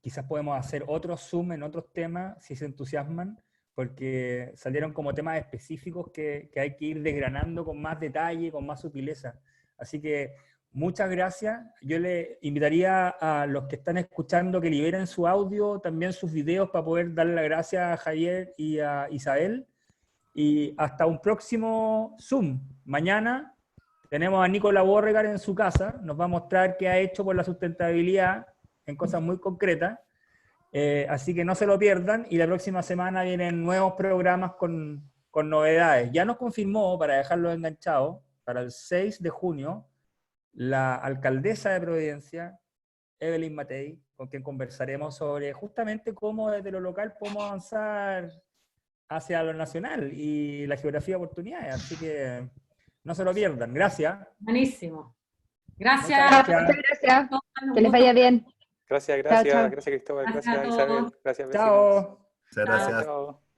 Quizás podemos hacer otros Zoom en otros temas, si se entusiasman, porque salieron como temas específicos que hay que ir desgranando con más detalle, con más sutileza. Así que muchas gracias. Yo le invitaría a los que están escuchando que liberen su audio, también sus videos, para poder darle las gracias a Javier y a Isabel. Y hasta un próximo Zoom. Mañana tenemos a Nicola Borregar en su casa, nos va a mostrar qué ha hecho por la sustentabilidad en cosas muy concretas, así que no se lo pierdan, y la próxima semana vienen nuevos programas con novedades. Ya nos confirmó, para dejarlo enganchado, para el 6 de junio, la alcaldesa de Providencia, Evelyn Matei, con quien conversaremos sobre justamente cómo desde lo local podemos avanzar hacia lo nacional y la geografía de oportunidades, así que no se lo pierdan. Gracias. Buenísimo. Gracias. Muchas gracias. Muchas gracias. Que les vaya bien. Gracias, Chao, chao. gracias Cristóbal, Gracias a gracias todos. Isabel, gracias vecinos. Chao. Muchas gracias. Chao.